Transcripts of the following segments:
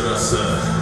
роса.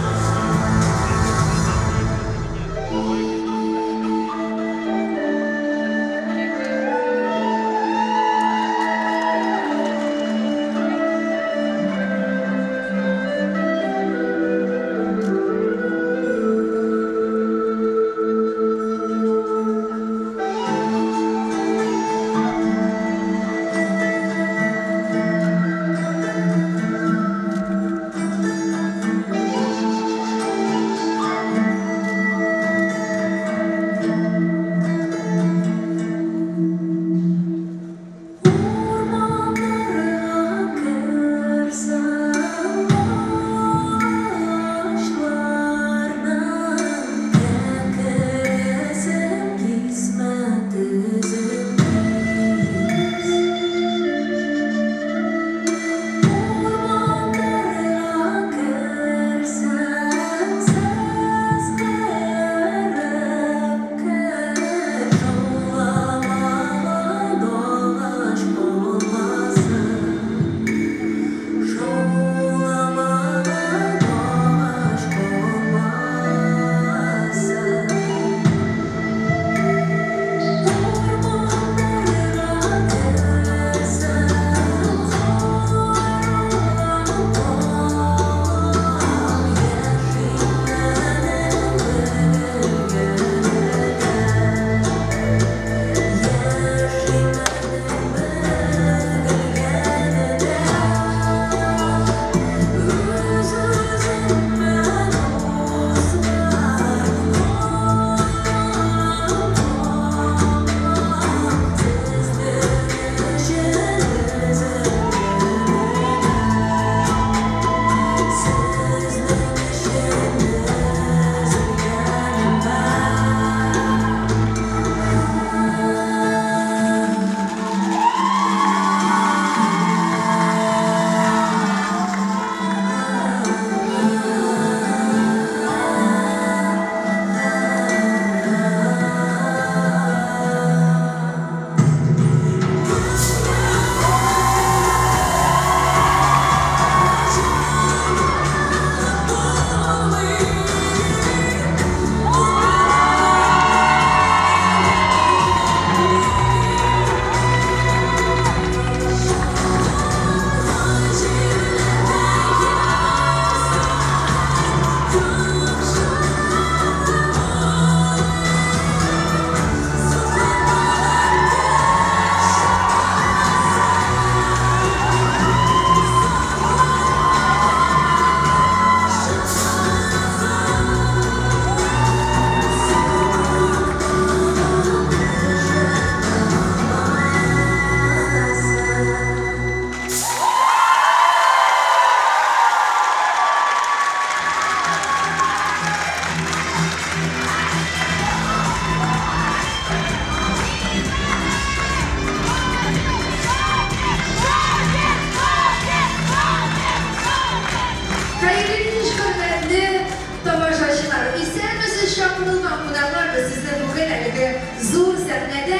Zor səhnədə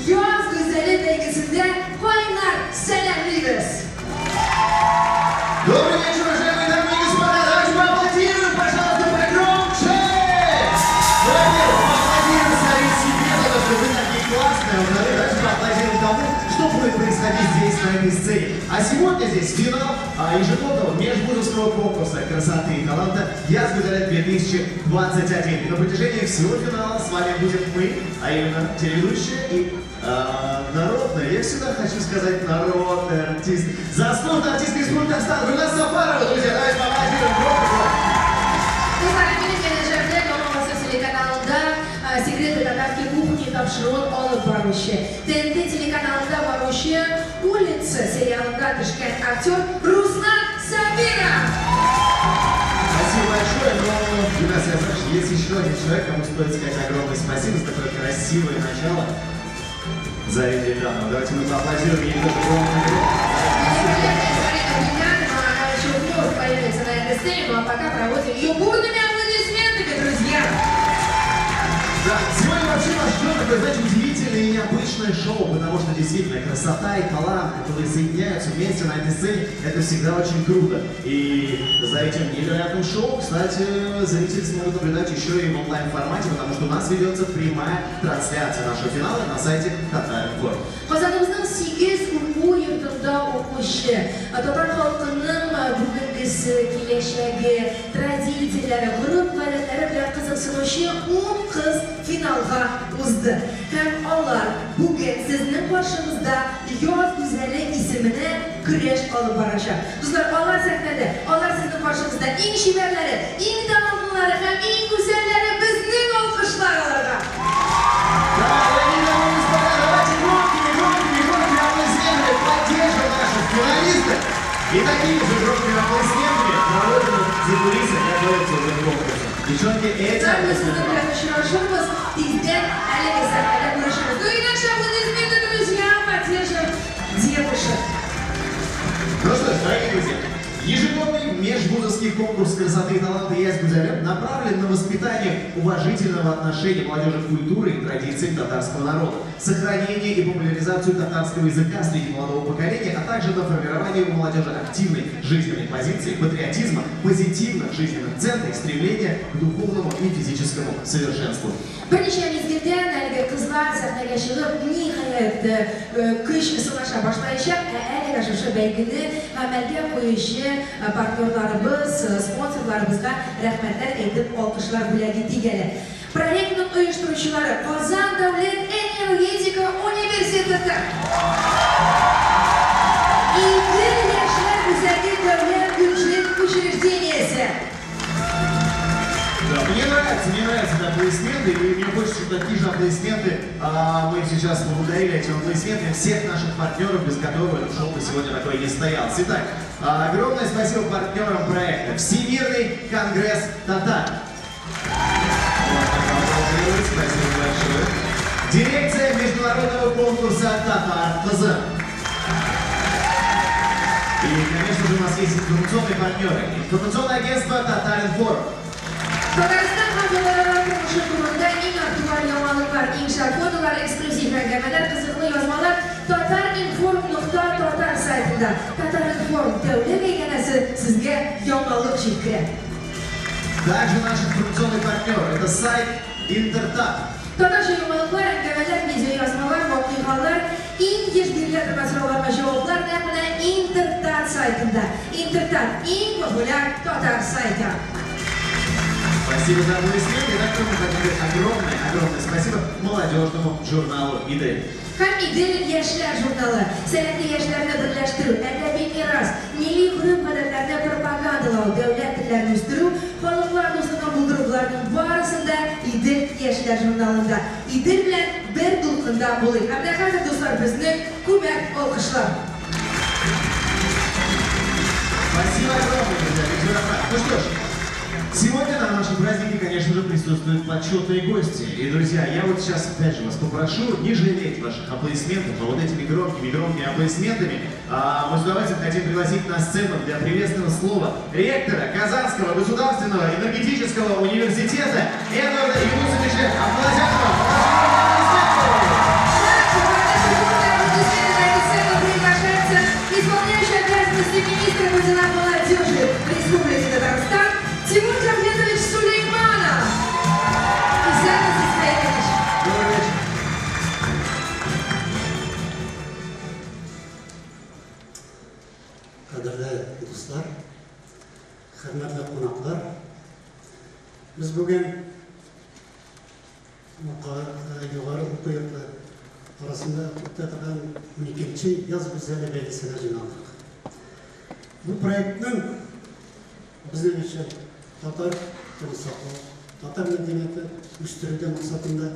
yaz gözəli bölgəsində Qaynar sələmliyiz. Добрый вечер, уважаемые дамы и господа! Давайте поаплодируем, пожалуйста, погромче! Во-первых, поаплодируем самим себе, потому что вы такие классные. Во-вторых, давайте поаплодируем тому, что будет происходить здесь, на этой сцене. А сегодня здесь финал ежегодного межвузовского конкурса красоты и таланта «Яз Гюзелет 2021». И на протяжении всего финала с вами будем мы, а именно телеведущие и народная, я всегда хочу сказать народный артист, заслуженный артист республики Татарстан, Гульназ Сафарова, друзья, давайте поаплодируем громко. Телеканалда секреты татарской кухни тапшырылып алып баручы. ТНТ телеканалында баручы улица сериалында төшкән актер Руслан Сабиров. Спасибо большое, но, Гульназ, я знаю, что есть еще один человек, кому стоит сказать огромное спасибо за такое красивое начало. Зарина Ильданова. Давайте мы поаплодируем ей тоже громко. Появится на этой сцене, ну а пока проводим ее бурными аплодисментами, друзья! Да, сегодня вообще нас ждет такой, знаете, удивительный и необычное шоу, потому что действительно красота и талант, которые соединяются вместе на этой сцене, это всегда очень круто. И за этим невероятным шоу, кстати, зрители смогут наблюдать еще и в онлайн-формате, потому что у нас ведется прямая трансляция нашего финала на сайте Tatar.org. Qozonimizning 8 o'quv yurtida o'qishi, Tatar xalqining bugungisi, kelajagi, tradisiyalari, urf-odatlari bilan qiziqsinuvchi 10 qiz finalga o'zdi. Ham ular bugun sizning qarshingizda yoz go'zali ismini kurash olib borishadi. Do'stlar, ular sahnada, ular sizning qarshingizda eng shiverlari, eng talantlilari ham eng go'zallari bizning olqishlar ularga. И такими же громкими аплодисментами проводим за кулисами, готовятся уже к конкурсу. Девчонки, эти аплодисменты. Ну что ж, дорогие друзья, ежегодный межвузовский конкурс красоты и таланта «Я Гузалем» направлен на воспитание уважительного отношения молодежи к культуре и традициям татарского народа, сохранение и популяризацию татарского языка среди молодого поколения, а также на формирование у молодежи активной жизненной позиции, патриотизма, позитивных жизненных центров, стремления к духовному и физическому совершенству. Bir necha mezgildan haligi qizlar sahnaga chiqib, nihoyat kuch sinasha boshlayishib, haligi o'sha baygini amalga qo'yishi partnyorlarimiz, sponsorlarimizga rahmatlar aytib, olqishlar bilagi tegadi. Proyektning uyushtiruvchilari Qozon davlat energetika universiteti, Idil yoshlar guzaki davlat guruchlik учрежденияsi. Да, мне нравятся аплодисменты, и мне хочется, чтобы такие же аплодисменты мы сейчас поблагодарили этим аплодисментами всех наших партнеров, без которых этот шоу сегодня такой не стоял. Итак, огромное спасибо партнерам проекта Всемирный конгресс татар. Спасибо большое. Дирекция международного конкурса Татар-ТЗ. И, конечно же, у нас есть информационные партнеры. Информационное агентство Татар-Информ. Tatariston xalqaro turmushi turida eng aktual yangiliklar, eng shakodalar, eksklyuziv rangalar, qiziqli yozmalar tatarinform.tatar saytida. Tatarinform davlat yaganasi sizga yangilik yetkazadi. Также наш информационный партнер – это сайт Интертат. Tatarcha yangiliklar, rangalar, videoyozmalar, voqealar, eng kech beriladigan masalalarga javoblar naqli Intertat saytida. Intertat eng populär tatar sayti. Спасибо за аплодисменты. И также мы хотим сказать огромное спасибо молодежному журналу «Идель». Ham Idil yoshlar jurnali, san'atli yoshlarni birlashtiruv, adabiy meros, milliy urf-odatlarni propagandalovchi, davlat tillarini o'stiruv, xalqlar do'stligini bildiruvlarning barasida Idil yoshlar jurnalida. Idil bilan bir to'lqinda bo'ling. Hamda do'stlar, bizni ko'mak olqishlar. Спасибо огромное, друзья. Ну что ж, сегодня на нашем празднике, конечно же, присутствуют почетные гости. И, друзья, я вот сейчас опять же вас попрошу не жалеть ваших аплодисментов, но вот этими громкими аплодисментами мы с удовольствием хотим пригласить на сцену для приветственного слова ректора Казанского государственного энергетического университета Эдварда Юнусовича Ахмадзянова. Исполняющий обязанности министра по делам молодежи Республики Татарстан Тимур Джавлетович Сулейманов. Исаев Сисаевич. Добрый вечер. Qadrli do'stlar, hurmatli qonaqlar, biz bugun yuqori o'quv yurti arasında o'tkazilgan 12-chi yoz go'zali belgisini jinoyat. Bu proyektning bizning uchun tatar tilini tatar madaniyati o'stirish maqsadida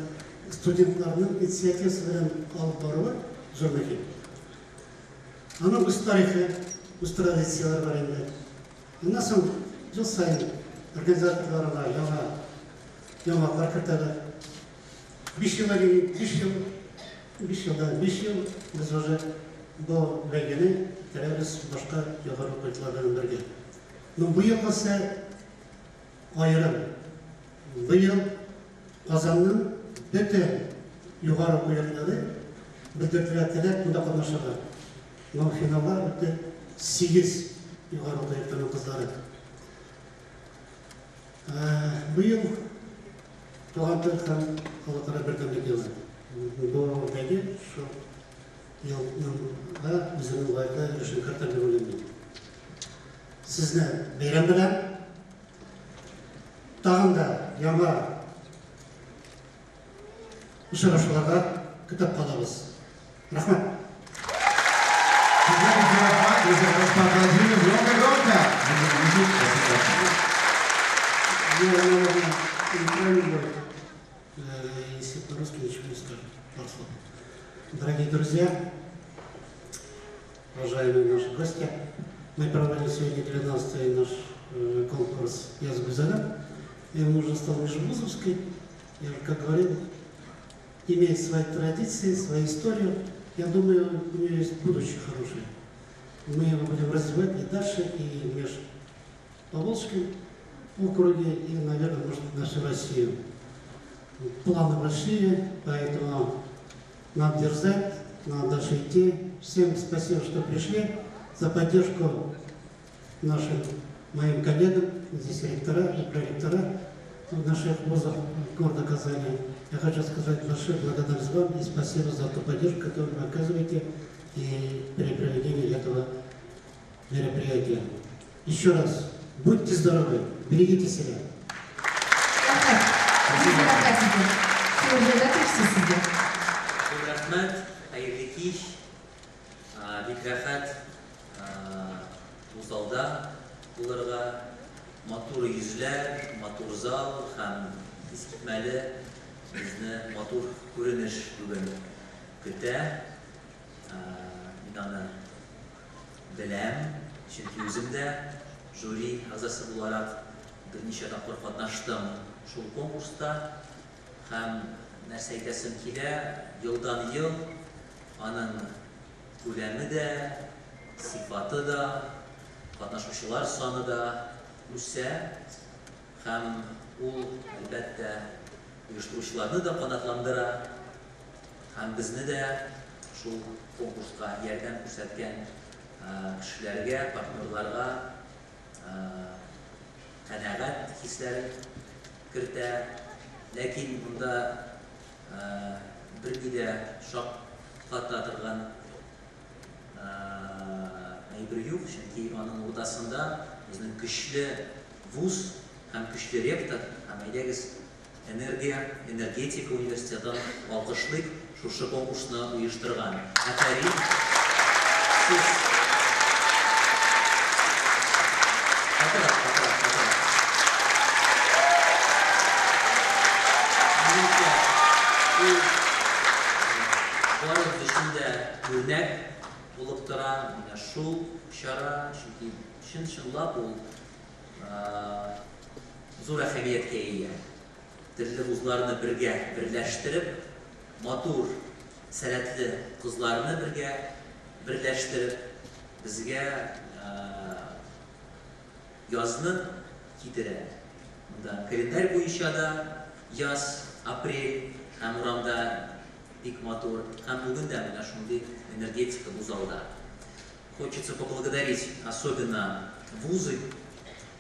studentlarning inisiativasi bilan olib borilib zo'rmagan. Ana o'z tarixi, o'z traditsiyalari bor endi. Undan so'ng yil sayin organizatorlarga yangiliklar kiritadi. 5 yıl biz уже bu belgeni terörüz başka yukarı kayıtlardan birge. Bu yıl ise ayrım. Bu yıl Kazan'ın bütün югары оқу орындары білдіртілер мұнда қатнашады. Мынау финалға өтті 8 югары оқу орындарының қыздары. Биыл Туғандық һәм халықара бердәмлеге бұл бәйге шул елға біздің лайықта өлешін картаны бөлінді. Сізні бейрам білем, тағында яңа ұшырашыларға күтіп қаламыз. Рахмет. Если по-русски ничего не скажу. Дорогие друзья, уважаемые наши гости, мы проводим сегодня 13-й наш конкурс «Я с Гузелем». И он уже стал межвузовской. Я, как говорил, имеет свои традиции, свою историю. Я думаю, у нее есть будущее хорошее. Мы его будем развивать и дальше, и в Межповолжском округе, и, наверное, может, в нашу Россию. Планы большие, поэтому надо дерзать, надо дальше идти. Всем спасибо, что пришли, за поддержку моим коллегам, здесь ректора и проректора наших вузов города Казани. Я хочу сказать большое благодарность вам и спасибо за ту поддержку, которую вы оказываете и при проведении этого мероприятия. Еще раз, будьте здоровы, берегите себя. Рахмет, хайырлы кич, бик рәхәт Узалда булырга, матур йөзләр, матур зал һәм искитмәле безне матур күренеш бүген көтә. Мин аны беләм, чөнки үзем дә жюри әгъзасы буларак берничә тапкыр катнаштым шул конкурста һәм нәрсә әйтәсем килә, елдан-ел аның күләме дә, сифаты да, катнашучылар саны да үсә һәм ул әлбәттә оештыручыларны да канатландыра һәм безне дә шул конкурска ярдәм күрсәткән кешеләргә, партнерларга канәгать хисләрен кертә. Ләкин монда берни дә шакката торган әйбер юк, чөнки аның уртасында безнең көчле вуз һәм көчле ректор һәм әйдәгез энергетика университетын алкышлыйк шушы конкурсны оештырган. Афәрин, сез Барып төшендә үрнәк булып тора, менә шул чара, чөнки чын-чынлап ул зур әһәмияткә ия. Төрле вузларны бергә берләштереп, матур, сәләтле кызларны бергә берләштереп, безгә язны китерә. Монда календарь буенча да яз, апрель һәм урамда бик матур, һәм бүген дә менә шундый энергетика вузалда. Хочется поблагодарить особенно вузы,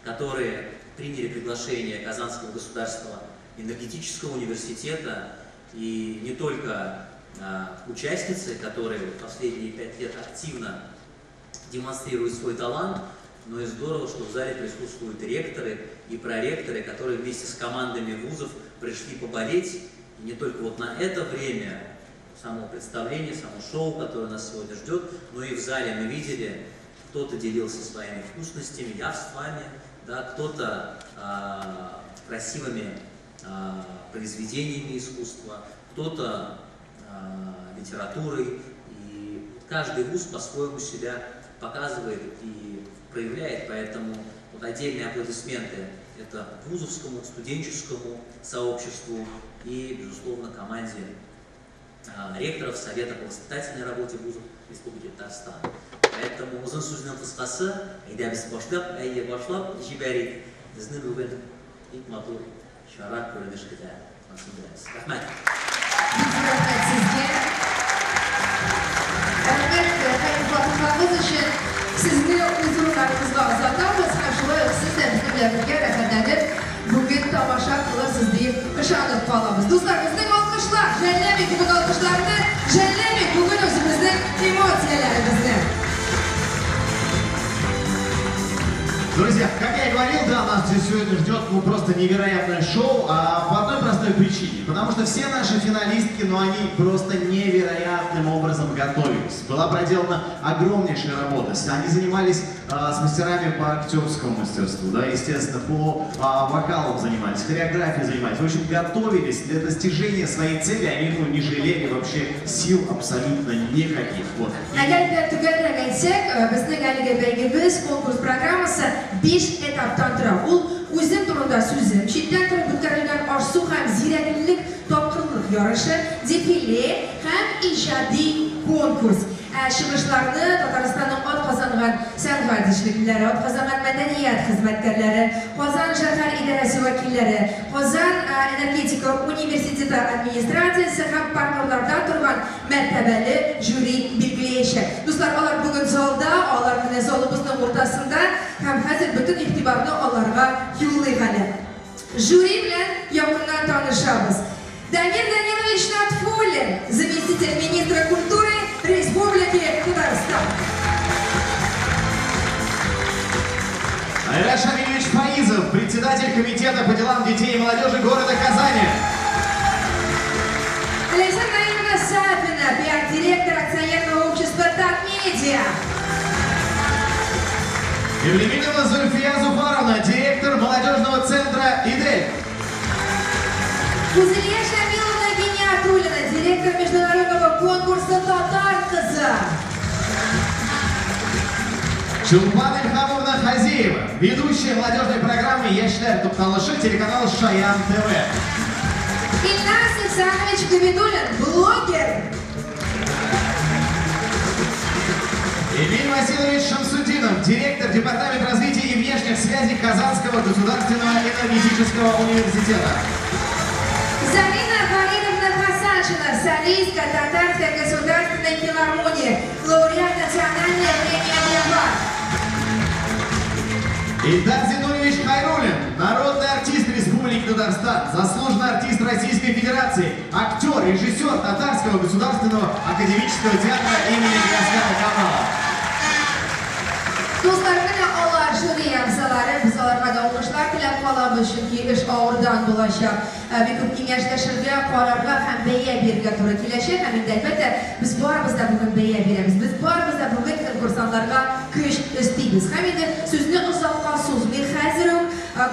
которые приняли приглашение Казанского государственного энергетического университета, и не только участницы, которые последние 5 лет активно демонстрируют свой талант, но и здорово, что в зале присутствуют ректоры и проректоры, которые вместе с командами вузов пришли поболеть. И не только вот на это время само представление, само шоу, которое нас сегодня ждет, но и в зале мы видели, кто-то делился своими вкусностями, явствами, да, кто-то красивыми произведениями искусства, кто-то литературой. И каждый вуз по-своему себя показывает и проявляет, поэтому вот отдельные аплодисменты это вузовскому, студенческому сообществу и, безусловно, команде ректоров Совета по воспитательной работе вузов Республики Татарстан. Поэтому uzun sözünün kıskası, biz başlap, jibərik. Bizning bugun ilk matur şara ko'rinish qiladi. Rahmat. Rahmet sizge. Rahmet Fatiha'mız için sizni huzurlarınızda azaltamız. Hem şöyle siz de bizimle birlikte rəhmətlenip bugün tamaşa kılırsınız deyip ışanıp kalamız. Dostlar bizden alkışlar. Jenlemek bugün alkışlarını. Jenlemek bugün özümüzün emosiyalarımızı. Друзья, как я и говорил, да, нас здесь сегодня ждет просто невероятное шоу, по одной простой причине. Потому что все наши финалистки, они просто невероятным образом готовились. Была проделана огромнейшая работа. Они занимались с мастерами по актерскому мастерству, да, естественно, по вокалам занимались, хореографией занимались. В общем, готовились для достижения своей цели, они не жалели вообще сил абсолютно никаких. Вот. Agar tugatib aytsak, bizning haligi belgimiz konkurs programmasi 5 etapdan turadi. U o'zim turida so'zim, chetdan turib ko'tarilgan orzu ham ziyraklik, topqirlik yorishi, defile ham ijodiy konkurs. Shiğışlarını Tataristan'ın ad kazanğan sənət işçiləri, ad kazanğan mədəniyyət xidmətkarları, Qazan şəhər idarəsi vəkilləri, Qazan Energetika Universiteti administrasiyası ham partnerlardan turğan mərtəbəli jüri belgiləyişi. Dostlar, onlar bugün zalda, onlar zalımızın ortasında hem hazır bütün itibarını onlara yollayğanı. Jüri bilen yakından tanışabız. Дамир Данилович Натфулин, заместитель министра культуры Республики Татарстан. Айрат Шамильевич Фаизов, председатель комитета по делам детей и молодежи города Казани. Александра Ивановна Сапина, пиар-директор акционерного общества «Татмедиа». Евлеминова Зульфия Зуфаровна, директор молодежного центра «Идель». Гузелья Шамиловна Гениатуллина, директор международного конкурса «Татар Каза». Чулпан Ильхамовна Хазеева, ведущая молодежной программы «Яшьлер Тупталышы», телеканал «Шаян ТВ». Ильнас Исанович Габидуллин, блогер. Эмиль Васильевич Шамсудинов, директор департамента развития и внешних связей Казанского государственного энергетического университета. Зарина Фаридовна Хасаншина, солистка Татарской государственной филармонии, лауреат национальной премии «Бульвар». Ильдар Зинулевич Хайруллин, народный артист Республики Татарстан, заслуженный артист Российской Федерации, актер, режиссер Татарского государственного академического театра имени Гаскара Камала. Dostlar, mənə onlar jüri əmsaları, biz onlara da olmuşlar, tilab qalabız, çünki iş ağırdan bulaşaq. Bir көп kengəşləşirgə, qararğa həm bəyə birgə turə kiləşək, həmin də əlbəttə biz barımız da bugün bəyə birəmiz. Biz barımız da bugün konkursanlarga köş istəyimiz. Həmin də sözünü uzaqqa sözmür, həzirim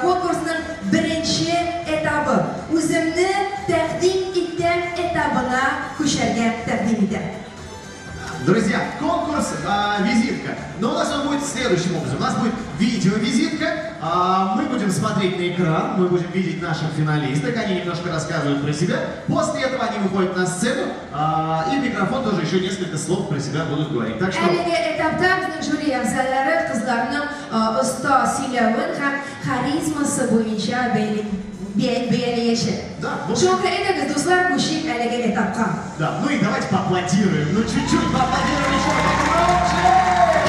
konkursunun birinci etabı. Özümünü təqdim etən etabına köşərgə təqdim edəm. Друзья, конкурс «Визитка». Но у нас он будет следующим образом. У нас будет видеовизитка. Мы будем смотреть на экран, мы будем видеть наших финалисток. Они немножко рассказывают про себя. После этого они выходят на сцену. И в микрофон тоже еще несколько слов про себя будут говорить. Так что... Әлеге этапта біздің жюри әгзалары қызларының ұста сөйлеуін һәм харизмасы бойынша бәйәлейші. Шоңғы әдәбіз, достар, көшіп әлеге этапқа. Да, ну и давайте поаплодируем. Ну чуть-чуть поаплодируем еще погромче.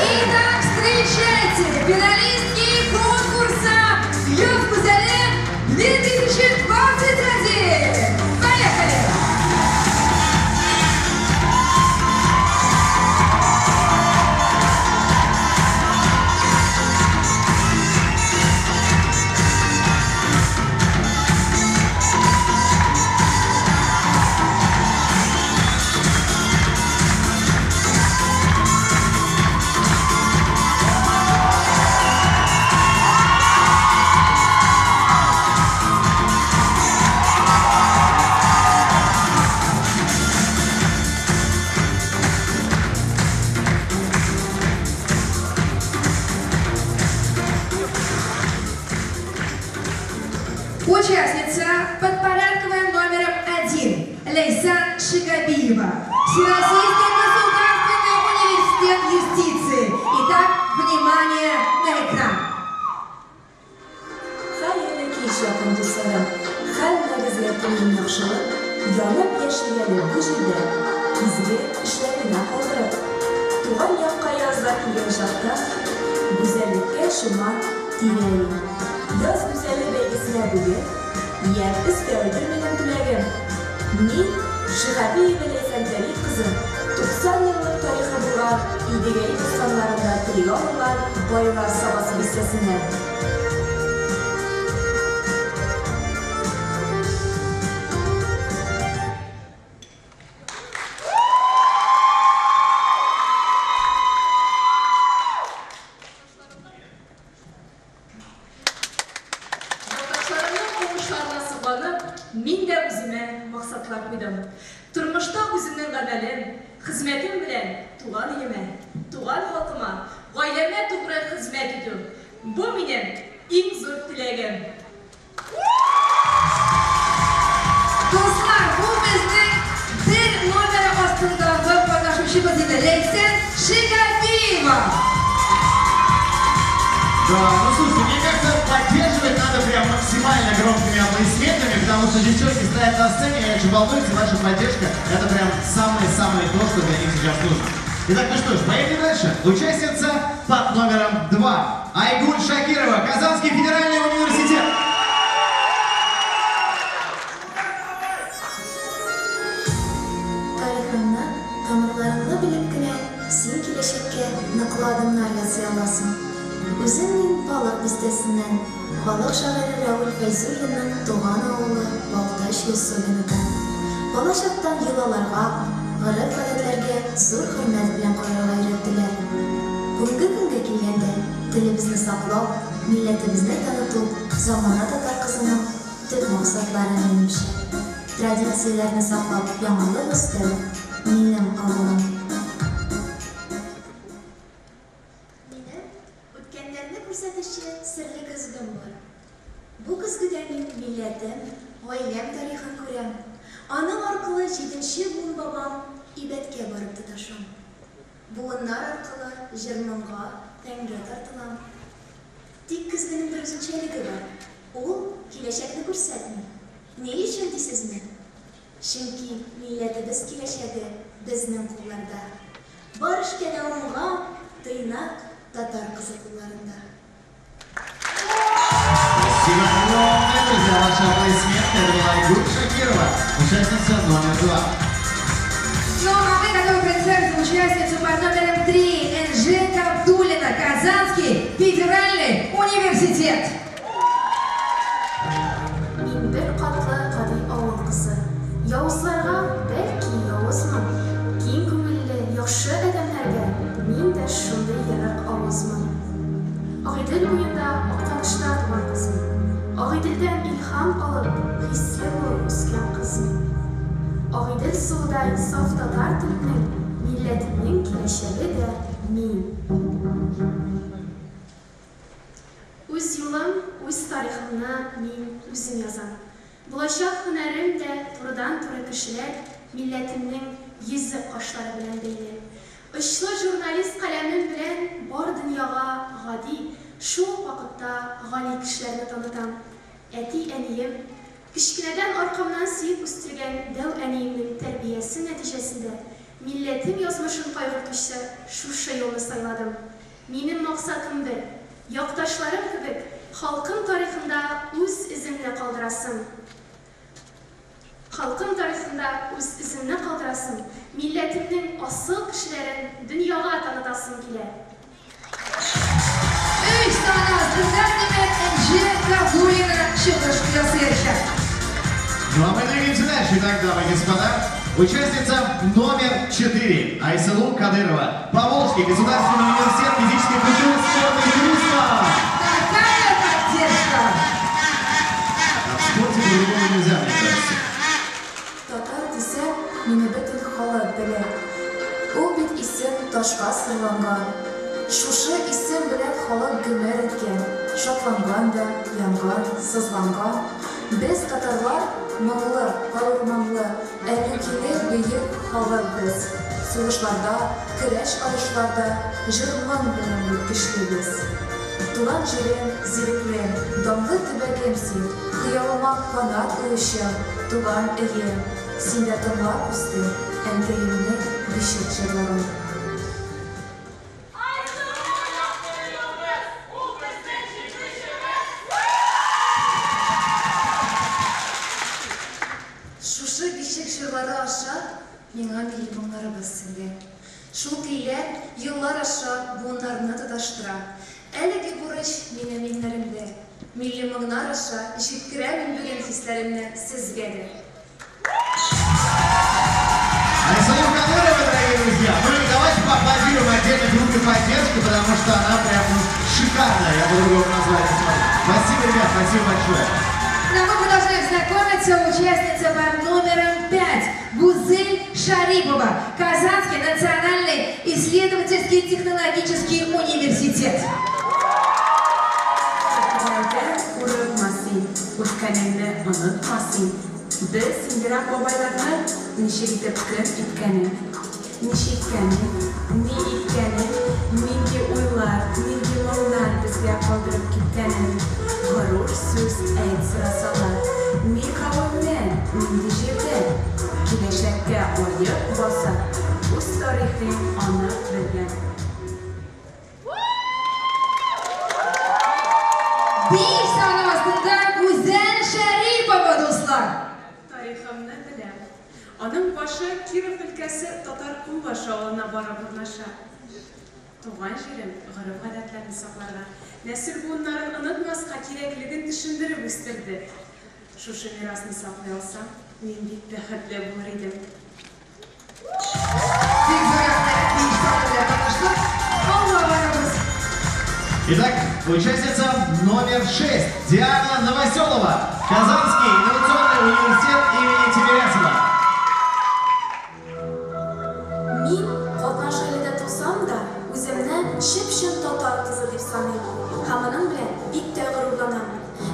Итак, встречайте финалистки конкурса «Съезд в зале 2021». Поехали! Участница под порядковым номером 1 Лейсан Шигабиева, Всероссийский государственный университет юстиции. Итак, внимание на экран. Хәл яки иш якын дусларым, хәл мәгъзәтен яхшылык, yanıp yaşayalı bu жилде izgi işlerine kaldırıp, tuğan yakka yazda kilgen şartta, güzellikке şuma dileğim. Yaz güzelliği belgesine bugün, yer isteğidir benim dileğim. Min, Şıhabi Beleysen Tarih kızım, 90 yıllık tarihı bulan, İdigeyi tutanlarında trilyon olan Boylar Sabası listesinden. Min de özüme maksatlar koydum. Turmuşta özümün gadelim, hizmetim bilen tuğan elime, tuğan halkıma, gaileme tuğra hizmet ediyorum. Bu benim en zor dileğim. Dostlar, bu bizning bir numara ostida paylaşmışımız edi. Leysen Шигапиева. Да, ну слушайте, мне кажется, поддерживать надо прям максимально громкими аплодисментами, потому что девчонки стоят на сцене и очень волнуются, ваша поддержка — это прям самое-самое то, что для них сейчас нужно. Итак, ну что ж, поехали дальше. Участница под номером 2. Айгуль Шакирова, Казанский федеральный университет. Tariximni, tomirlarimni bilib gina, sen kelashakka naql adımlar yasay olasan. O'zimning Baliq bistesinden, xalq shoiri Ravil Fayzullinning tug'an o'g'li Boltash Yusufinidan. Bolashaqdan yillarga, g'arib-odatlarga zo'r hurmat bilan qaror etdilar. Bugungi kunga kelganda, tilimizni saqlab, millatimizni tanitib, zamona tatar qizining tub maqsadlarini menimcha. Tradisiyalarni saqlab, yangilik ustida mening avvalim. Ko'rsatishchi sirli qizg'im bor. Bu qizg'ida men millatim, oilam tarixini ko'raman. Onun orqali 7-buun babam ibadga borib tutasham. Buunlar orqali jirmonga, tanga tortilam. Tik qizg'ining bir o'zichaligi bor. U kelajakni ko'rsatmaydi. Ne uchun deysizmi? Chunki millatimiz kelajagi bizning qo'llarda. Borishga davomga tiynak tatar qizi qo'llarida. Спасибо огромное, друзья, ваши аплодисменты. Это была Айгуль Шакирова, участница номер 2. Ну, а мы готовы представить участницу под номером 3, Энжи Габдуллина, Казанский федеральный университет. Min bir qatlı qadiy ovul qizi. Yovuzlarga belki yovuzman. Keng ko'ngilli, yaxshi odamlarga men de shunday yariq ovuzman. Og'idil bo'yinda Oqtanishda tug'an qizman. Og'idildan ilhom olib, hissli bo'lib o'sgan qizman. Og'idil suvida sof tatar tilining, millatimning kelajagida men. O'z yo'lim, o'z tariximni men o'zim yozaman. Bo'lajak hunarim da turdan-tura kishilar millatimning yuzi qoshlari bilan deydi. Ishli jurnalist qalamim bilan bor dunyoga g'adi, shu vaqtda g'ali kishilarni tanitam. Әти-әнiyim, kichkinadan orqamdan suyib o'stirgan dav aniyimning tarbiyasi natijasida millatim yozmishini qayg'urtishsa shu yo'lni sayladim. Mening maqsadim bir, yaqdoshlarim kabi xalqim tarixida o'z izimni qoldirasam. Xalqim tarixida o'z izimni qoldirasam, millatimning asıl kishilarini dunyoga tanitasım kelar. 3 tane aslından demek Энжи Габдуллина çıkış kıyasıya. Ну а мы двигаемся дальше. Итак, дамы и господа, участница номер 4. Айсалу Кадырова, Поволжский государственный университет физической культуры, спорта и туризма. Такая поддержка! А в спорте по-другому нельзя, мне кажется. Tatar desa, meni butun holat bilir. U bit isim toshqa sirlangan. Shusha isim bilan holat gumar etgan. Shotlangan da, yangan, sızlangan. Biz tatarlar mağlı, qalurmanlı, əlükili büyük holat biz. Soğuşlarda, kireç alışlarda, jırman bilen güçlüyüz. Tulan jirim, ziriklim, damlı tübelimsin, hıyalıma kanat uyuşum. Туган öye, sinde tımlar üstü, entelimde düşük çırlarım. Şuşu düşük çırları aşağı, mena milli basındı. Şul keyle yıllar aşağı bunlarını tutaştıra. Әлеге бурыч минем миннәремдә. Милли моңнар аша җиткерәмен бүген хисләремне сезгәдер. Александра Кононова, дорогие друзья. Ну и давайте поаплодируем отдельно группе поддержки, потому что она прям шикарная, я по-другому назвать не смогу. Спасибо, ребят, спасибо большое. Ну, мы продолжаем знакомиться. Участница под номером 5. Гузель Шарипова. Казанский национальный исследовательский технологический университет. O'tganingni unutmasin. Biz Sindiram bobolarni nishitib kirib itkani, ni itkani, mingi o'ylar, mingi mo'ylar bizga qoldirib ketgani. G'urur so'z aytsirasalar, mi qavmdan, mingi yerdan kelajakka oyiq bo'lsa, o'z tarixini aniq bilgan. Bir sanatında Güzel Şaripova dostlar. Tariximni bilem. Onun başı Kirov ülkesi Tatar Kuvaş ağına barab urnaşa. Tuğan jerim, g'arib odatlarni saqlarga, nesil bunların unutmasqa kerakligini tushundirib o'stirdi. Shu merosni saqlay olsam, men bek baxtli bo'lar edim. Bir zaraflar, bir sanatlar tanıştık. Allah varabız. Итак, участница номер 6. Диана Новоселова. Казанский инновационный университет имени Тимирязева. Мин катнашыйда тусам да, үземне шып-шын татар кызы дип саныйм. Һәм моның белән бик тә горурланам.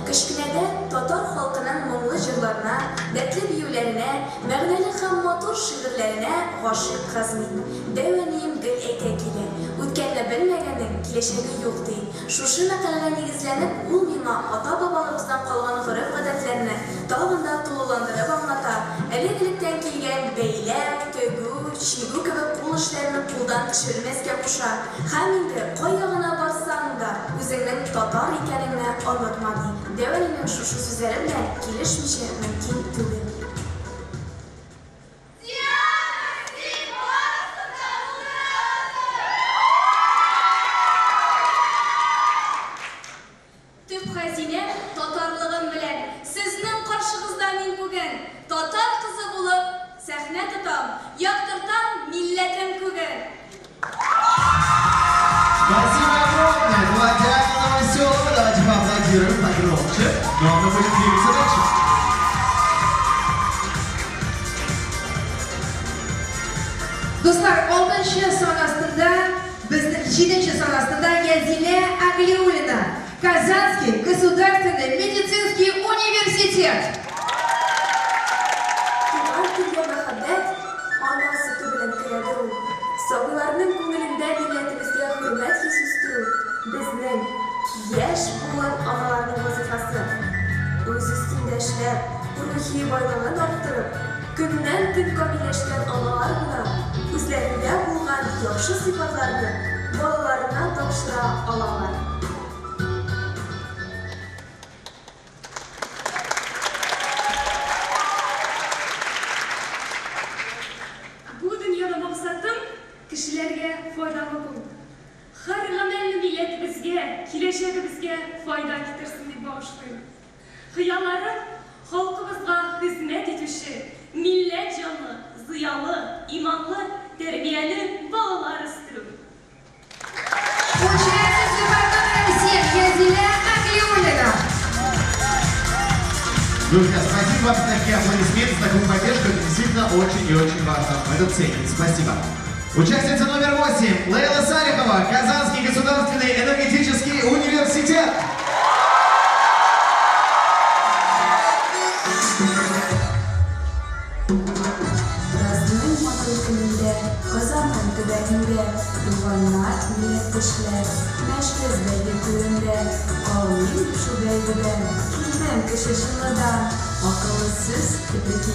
Кечкенәдә татар халкының моңлы җырларына, дәртле биюләренә, мәгънәле һәм матур шигырьләренә гашыйк кызмын. Дәваним гел әйтә килә. Үткәнне белмәгәннең киләчәге юк ди. Шушы мәкаләгә нигезләнеп, ул миңа ата-бабаларыбыздан калган гореф-гадәтләрне тагын да тулыландырып аңлата. Элек-электән килгән бәйләм, төгү, чигү кебек кул эшләрне кулдан төшермәскә куша. Һәм инде кая гына барсаң да үзеңнең татар икәнеңне онытма ди. Дәванның шушы сүзләре белән килешмичә мөмкин түгел. Төп хәзинә татарлыгым белән сезнең каршыгызда мин бүген татар кызы булып сәхнә тотам, яктыртам милләтем күген. Спасибо огромное. Была Диана Новоселова. Давайте поаплодируем погромче. Ну а мы будем двигаться дальше. Dostlar, 6. sanatında, bizning 7. sanatında Yazile Agliulina. Казанский государственный медицинский университет. Туган телгә мәхәббәт ана сөте белән керәдер ул. Сабыйларның күңелендә милләтебезгә хөрмәт хис үстерү безнең яшь булган аналарның вазифасы. Үз өстендә эшләп, рухи байлыгын арттырып, көннән-көн камилләшкән аналар була үзләрендә булган яхшы сыйфатларны балаларына тапшыра алалар. Кешеләргә файдалы бул. Һәр гамәлне милләтебезгә, киләчәгебезгә файда китерсен дип багышлыйм. Хыялларым халкыбызга хезмәт итүче, милләт җанлы, зыялы, иманлы, тәрбияле балалар үстерү. Участница под номером 7 Yazile Agliulina. Друзья, спасибо вам за такие аплодисменты, за такую поддержку. Это действительно очень и очень важно. Мы это ценим. Спасибо. Участница номер 8. Лейла Салихова. Казанский государственный энергетический университет. Yazning matol kunida, Qozonning tubanida, Tuyg'onlar millatdoshlar, Mashkazdagi to'yimda, Qovmin shu daydida, Keldim kishi shillidan, Akıllı söz, tebrik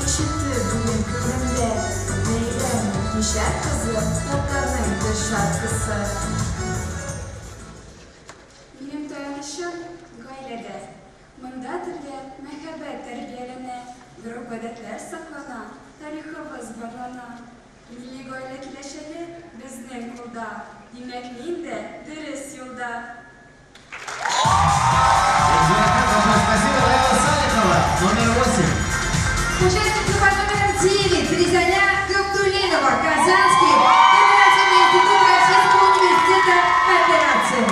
Üşüttü bugün külümde. Neylem, müşer kızı, yatlarının bir şarkısı. Benim dayanışım gailede. Mında türlü mehabbet terbiyelene, grup adetler saklana, tarihimiz barlana. Milli gaile kileşeli bizden kulda, demekliğin de dürüst yolda. Спасибо, Лайла Салихова, номер 8. Участница под номером 9 Резаня Габдулинова, Казанский федеративный институт Российского университета операции.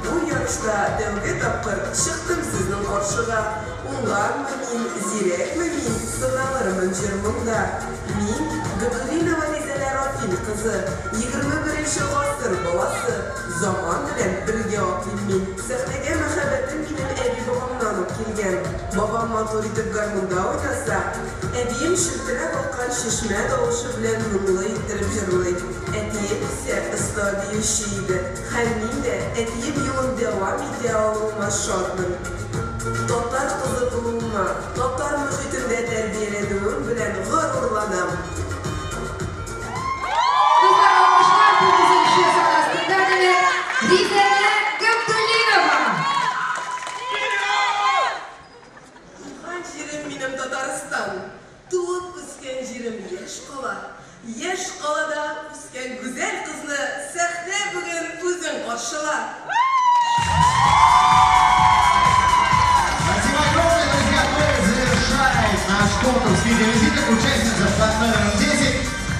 Bu yarışda devge tapır çıktım sizin karşıga. Unlarmı min, zirekmi min, sınavlarımın jırmında. Min, Gabdulinova Rizeler Afil kızı, 21. asır balası. Zaman bilen birge otlin min. Sahnege mehabetim benim evi babamdan kelgen. Babam motoritip garmunda oynasa. Evim şirtine balkan şişme doğuşu bilen mumlu ittirip jırlayıp. Etiyip ise ısladı yaşıydı. Halmin de etiyip yolun devam ede alınmaz şartın. Toplar kızı bulunma, toplar mühitinde terbiyelediğim bilen gururlanım. Kızlar almışlar bu dizilişi sanatında demek Rezanya Gabdullinova. Tuğan jirim benim Tataristan. Tuğup üsken jirim yaş kola. Yaş kolada üsken güzel kızını sahne bugün özün karşıla. Спасибо огромное, друзья, мы завершаем наш конкурс видеовизиток участница под номером 10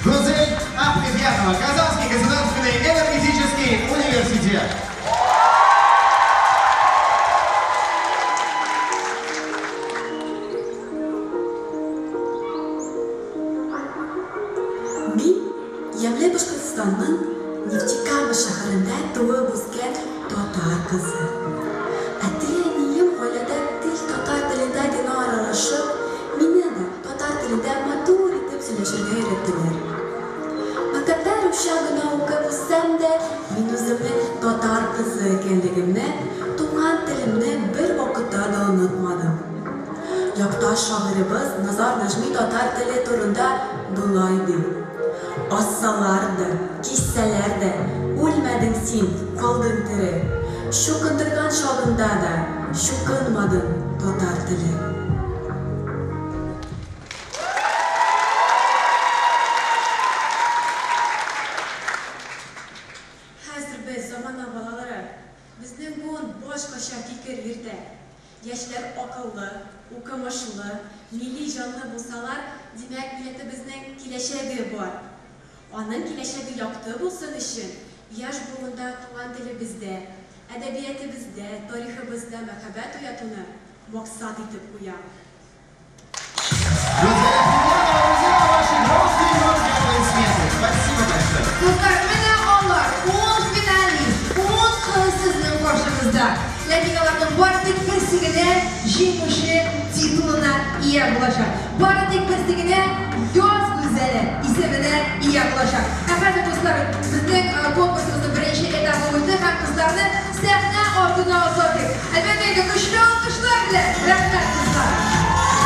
Гузель Ахмедьянова, Казанский государственный энергетический университет. Min, Yemli Bashkirtistonning Neftikami shahrida tug'ilib o'sgan Tatar qizi. Ata-onam oilada til tatar tilidagina aralashib, meni tatar tilida matur etib so'zlashga o'rgatdilar. Maktabda rushagina o'qib o'ssam-da, men o'zimni tatar qizi ekanligimni, tug'an tilimni bir vaqtda da unutmadim. Yaktaş şairimiz Nazar Najmiy tatar tili turunda bulay deydi. Assalardı, kisselerdi, ölmedin sen, kaldın tiri. Şu kındırgan şalında da, şu kınmadın tatar tili. Hazır biz zamana balaları, bizden bu başka fikir yerde. Yaşlar akıllı, okumaşlı, milli canlı bulsalar, demek milletimizin kileşeği var. Onun kileşeği yaptığı bulsun için, yaş boyunda tuğan dili bizde, edebiyatı bizde, tarihi bizde mehabbet uyatını maksat etip koyan. Друзья, ваши громкие аплодисменты. Спасибо большое. Kızlar, mene onlar 10 finalist, 10 kız sizin karşınızda. Latinalarning bor tek birsigina jing'ishi tituluna ega bo'lishadi. Bor tek birsigina yoz go'zali ismini ega bo'lishadi. Aziz do'stlar, bizning konkursimizning birinchi etapi o'tdi ham qizlarni sahna ortidan uzatdik. Albatta, kuchli olqishlar bilan rahmat qizlar.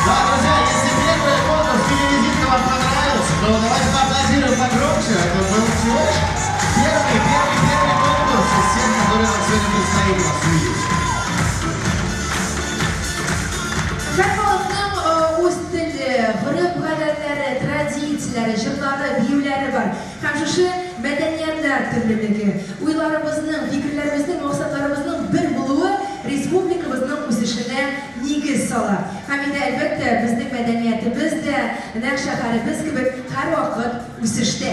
Да, друзья, если первый конкурс видеовизитка вам понравился, то давайте поаплодируем погромче. Это был всего лишь первый конкурс из всех, которые нам сегодня предстоит вас увидеть. Xalqimizning o'z tili, urf-odatlari, traditsiyalari, jilari, buyumlari bor. Ham shu madaniyatlar turliligi, o'ylarimizning, fikrlarimizning, maqsadlarimizning bir bo'luvi respublikamizning o'sishini negiz soladi. Hamda albatta bizning madaniyatimiz-da, Naqshsaharimiz kabi har vaqt o'sishda.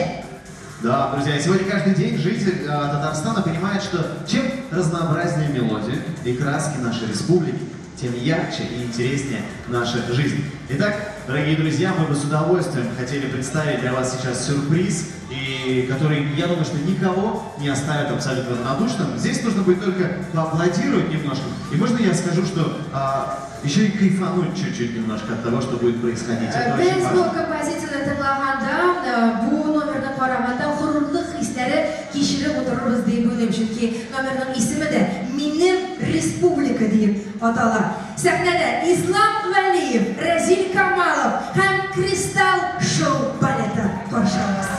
Да, друзья, сегодня каждый день житель Татарстана понимает, что чем разнообразнее мелодии и краски нашей республики, тем ярче и интереснее наша жизнь. Итак, дорогие друзья, мы бы с удовольствием хотели представить для вас сейчас сюрприз, и который, я думаю, что никого не оставит абсолютно равнодушным. Здесь нужно будет только поаплодировать немножко. И можно я скажу, что еще и кайфануть чуть-чуть немножко от того, что будет происходить. Это очень Biz важно. bu kompozitsiyani tinlaganda, bu nomerni qaraganda g'ururlik hislari kechirib o'tiribmiz deb o'ylayman, chunki nomerning ismida mening республика deyip atalar. Səhnədə İslam Vəliyev, Rəzil Kamalov həm Kristal Show baleti başlayırız.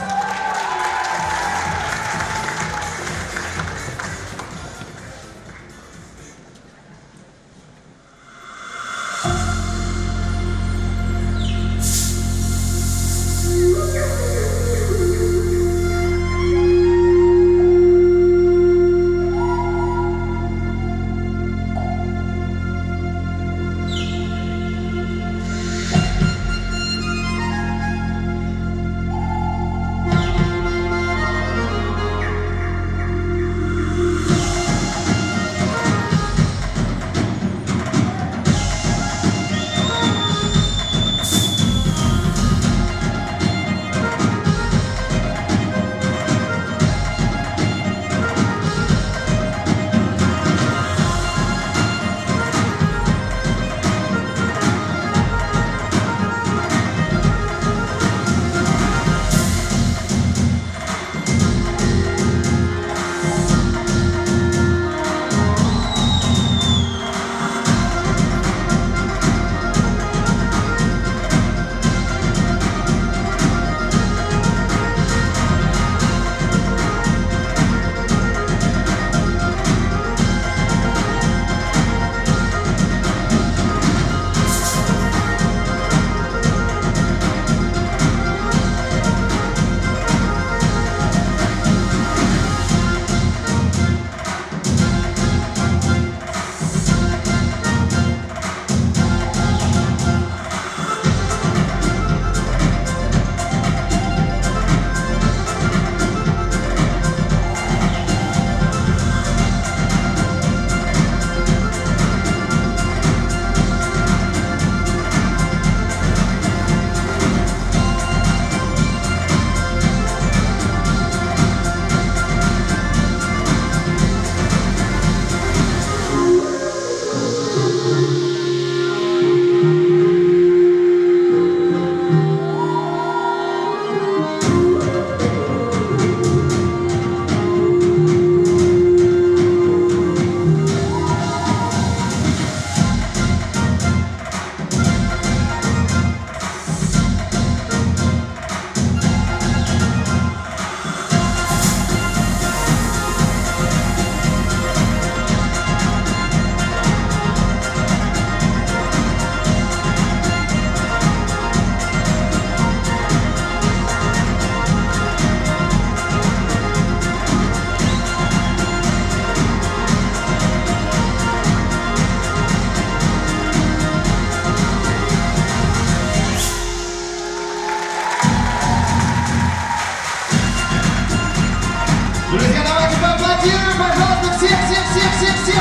Друзья, давайте поаплодируем, пожалуйста, всех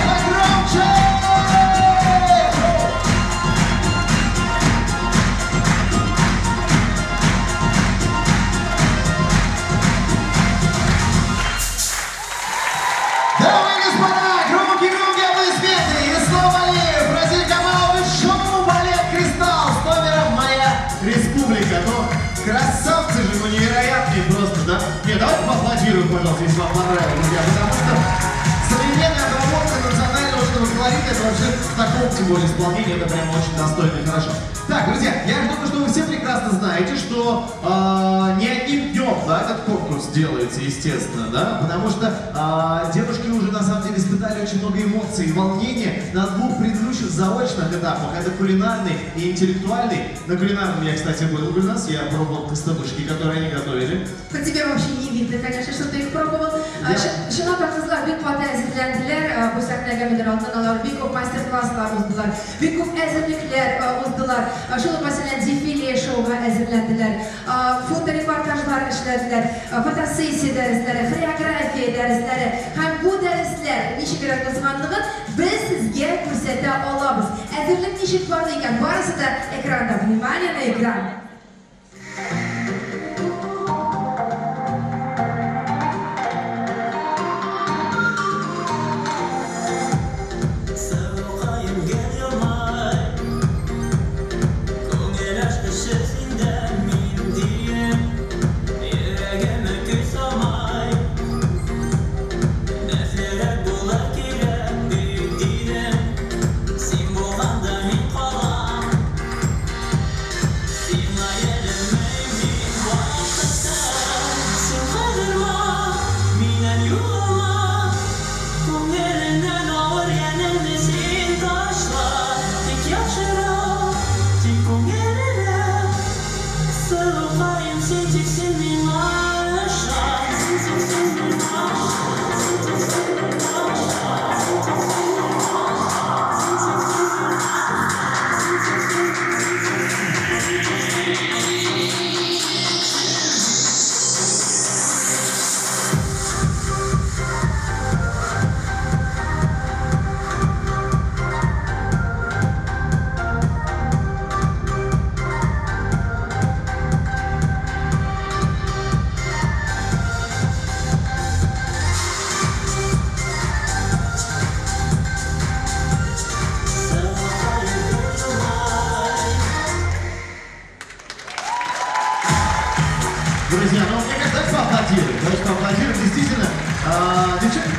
погромче! Дамы и господа, громкие аплодисменты! Ислам Алиев, Рәзил Камалов и шоу-балет «Кристалл» с номером «Моя республика». Ну, красавцы же, ну невероятные просто, да? Нет, давайте поаплодируем, пожалуйста, если вам понравилось, друзья, потому что современная обработка национального колорита, это вообще в таком, тем более, исполнении, это прям очень достойно и хорошо. Так, друзья, я думаю, что вы все прекрасно знаете, что не одним днем, да, этот конкурс делается, естественно, да, потому что девушки уже, на самом деле, испытали очень много эмоций и волнения на двух предыдущих заочных этапах. Это кулинарный и интеллектуальный. На кулинарном я, кстати, был у нас, я пробовал костылышки, которые они готовили. По тебе вообще не видно, конечно, что ты их пробовал. Шынапа кызлар бик каты әзерләнделәр, бу сәхнәгә менер алтыналар, бик күп мастер-класслар уздылар, бик күп әзерлекләр уздылар. Шул мәсәлән дефиле шоуга әзерләнделәр, фоторепортажлар эшләделәр, фотосессия дәресләре, хореография дәресләре. Һәм бу дәресләр ничегрәк узганлыгын без сезгә күрсәтә алабыз. Әзерлек ничек барды икән? Барысы да экранда. Внимание на экран. Друзья, ну мне кажется, давайте поаплодируем. Давайте поаплодируем. Действительно, девчонки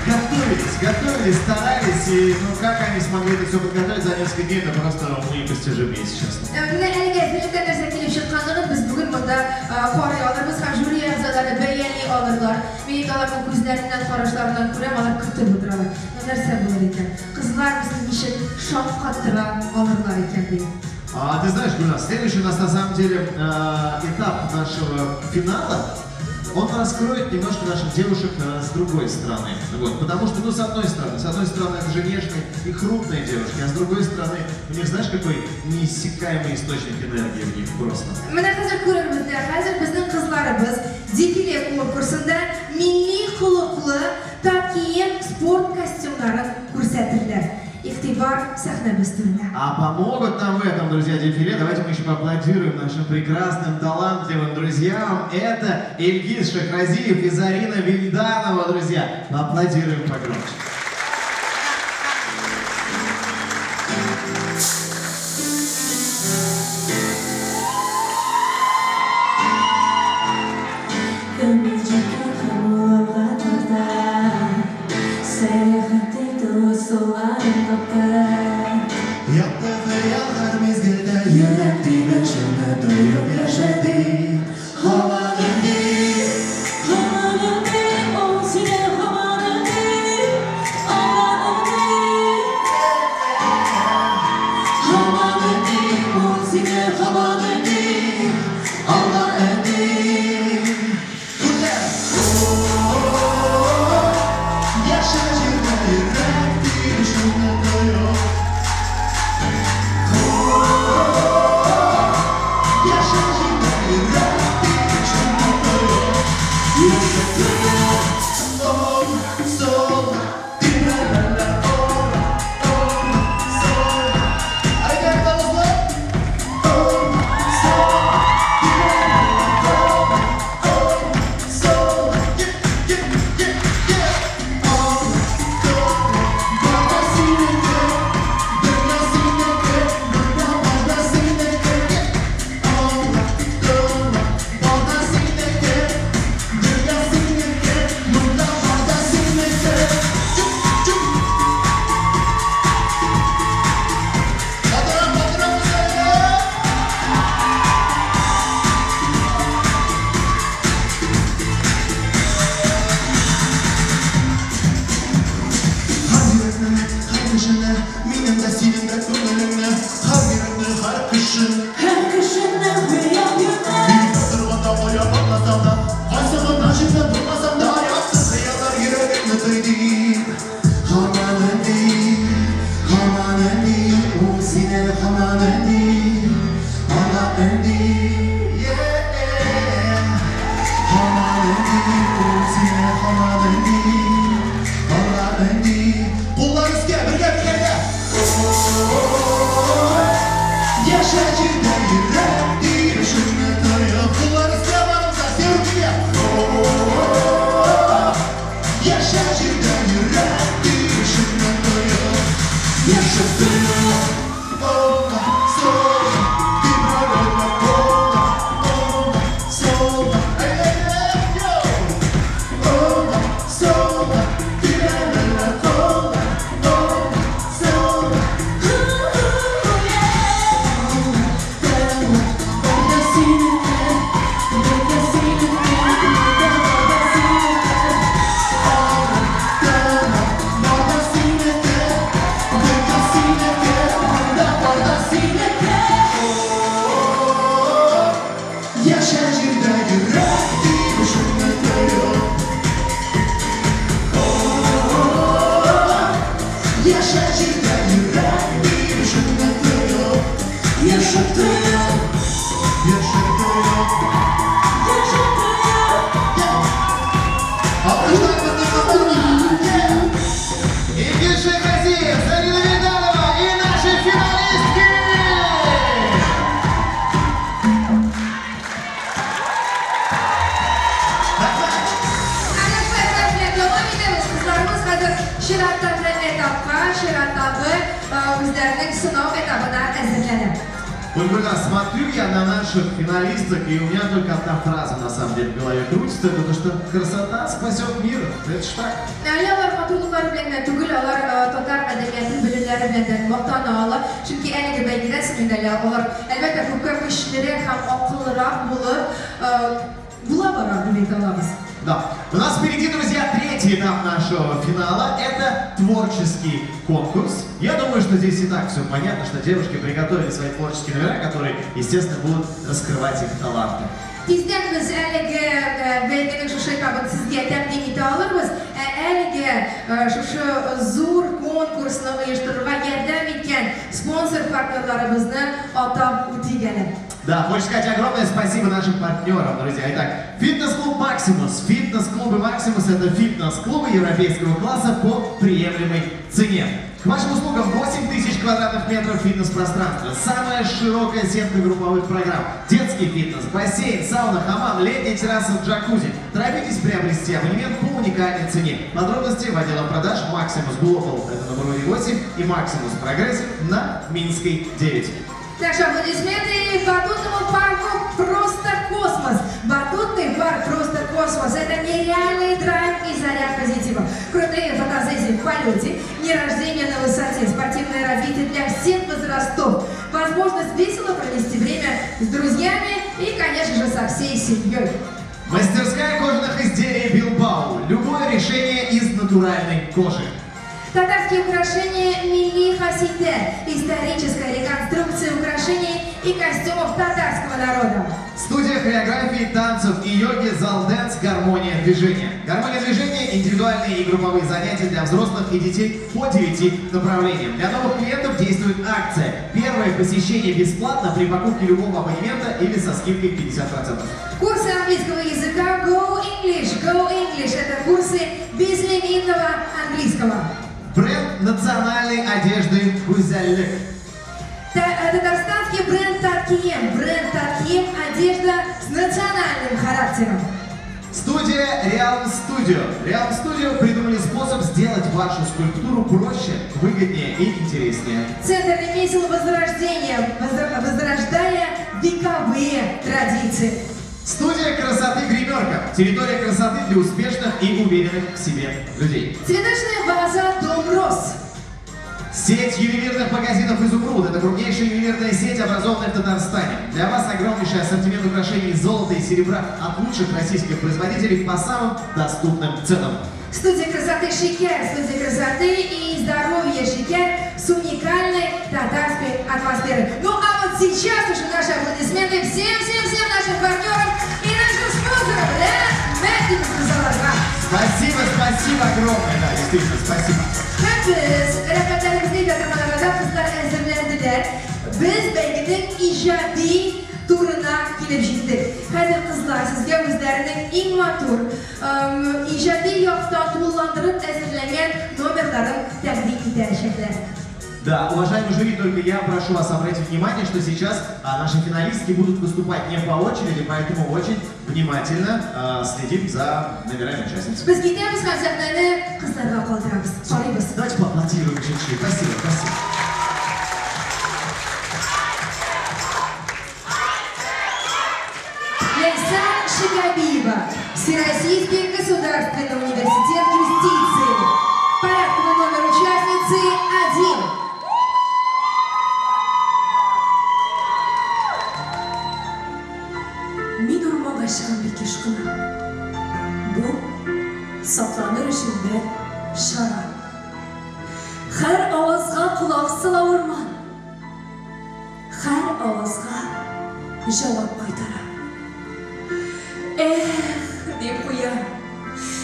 готовились, старались, и ну как они смогли это все подготовить за несколько дней, это просто непостижимо, если честно. Менә әлегә нинди нәрсә килеп чыкканлыгын без бүген монда карый алырбыз һәм жюри әгъзалары бәяни алырлар. Мин аларның күзләреннән, карашларыннан күрәм, алар көтеп утыралар. Нәрсә булыр икән? Кызлар безне ничек шаккаттыра алырлар икән дип. Ты знаешь, Гульнас, следующий у нас на самом деле этап нашего финала, он раскроет немножко наших девушек с другой стороны. Вот, потому что, ну, с одной стороны, это же нежные и крупные девушки, а с другой стороны, у них, знаешь, какой неиссякаемый источник энергии в них просто. Менә хәзер күрербез дә, хәзер безнең кызларыбыз дефиле конкурсында милли холыклы такие спорт костюмнарын күрсәтерләр. Игътибар сәхнәбез төбендә. А помогут нам в этом, друзья, дефиле. Давайте мы еще поаплодируем нашим прекрасным, талантливым друзьям. Это Ильгиз Шахразиев и Зарина Вильданова, друзья. Поаплодируем погромче. Sineke Гульгульнар, смотрю я на наших финалисток, и у меня только одна фраза на самом деле в голове крутится, это то, что красота спасет мир. Это ж так. Алар матурлыклары белән түгел, алар татар әдәбияты белемнәре белән мактана ала. Чөнки әлеге бәйгедә сеңдәләр алар әлбәттә күпкә көчлерәк һәм акыллырак булып була бара дип әйтәбез. Да. У нас впереди, друзья, третий этап нашего финала. Это творческий конкурс. Я думаю, что здесь и так все понятно, что девушки приготовили свои творческие номера, которые, естественно, будут раскрывать их таланты. Тиздән без әлеге бәйгенең шушы этабын сезгә тәкъдим итә алырбыз. Әлеге шушы зур конкурсны оештырырга ярдәм иткән спонсор партнерларыбызны атап үтигәләр. Да, хочу сказать огромное спасибо нашим партнерам, друзья. Итак, фитнес-клуб «Максимус». Фитнес-клубы «Максимус» — это фитнес-клубы европейского класса по приемлемой цене. К вашим услугам 8000 квадратных метров фитнес-пространства, самая широкая сетка групповых программ, детский фитнес, бассейн, сауна, хамам, летняя терраса с джакузи. Торопитесь приобрести абонемент по уникальной цене. Подробности в отделе продаж «Максимус Глобал», это на Броваре 8, и «Максимус Прогрессив» на Минской 9. Также аплодисменты батутному парку «Просто космос». Батутный парк «Просто космос» — это нереальный драйв и заряд позитива. Крутые фотосессии в полете, дни рождения на высоте, спортивное развитие для всех возрастов, возможность весело провести время с друзьями и, конечно же, со всей семьей. Мастерская кожаных изделий «Билбау». Любое решение из натуральной кожи. Татарские украшения «Милли Хасиде». Историческая реконструкция украшений и костюмов татарского народа. Студия хореографии, танцев и йоги «Зал Дэнс. Гармония движения». Гармония движения – индивидуальные и групповые занятия для взрослых и детей по 9 направлениям. Для новых клиентов действует акция. Первое посещение бесплатно при покупке любого абонемента или со скидкой 50%. Курсы английского языка Go English. Go English – это курсы безлимитного английского. Бренд национальной одежды «Гузяльник». Татарстанский бренд Таткием. Бренд Таткием – одежда с национальным характером. Студия Realm Studio. Realm Studio придумали способ сделать вашу скульптуру проще, выгоднее и интереснее. Центр ремесел возрождения, возрождая вековые традиции. Студия красоты «Гримерка». Территория красоты для успешных и уверенных в себе людей. Цветочная база «Дом Рос». Сеть ювелирных магазинов «Изумруд» — это крупнейшая ювелирная сеть, образованная в Татарстане. Для вас огромнейший ассортимент украшений из золота и серебра от лучших российских производителей по самым доступным ценам. Студия красоты «Шикер». Студия красоты и здоровья «Шикер» с уникальной татарской атмосферой. Ну а вот сейчас уже наши аплодисменты всем нашим партнерам и нашим спонсорам. Спасибо огромное, да, действительно, спасибо. Biz rəhbərlərimizin qatılmalarında qızlar əzərləndiler. Biz bəlginin icadi turuna kilib jetdik. Həzir qızlar sizə özlərinin eng matur, icadi yoxda tullandırıb əzərlənən номерларын təqdim edəcəklər. Да, уважаемый жюри, только я прошу вас обратить внимание, что сейчас наши финалистки будут выступать не по очереди, поэтому очень внимательно следим за номерами участниц. Biz ketamiz, konsertlarni qizlarga qoldiramiz. Qaraymiz. Давайте поаплодируем чуть-чуть. Спасибо, спасибо. Лейсан Шигабиева, Всероссийский государственный университет юстиции. Порядковый номер участницы 1. Мин урманга чыгам бик еш кына. Бу сакланыр өчен бер шара. Һәр авазга кулак сала урман. Һәр авазга җавап кайтара. Дип куя.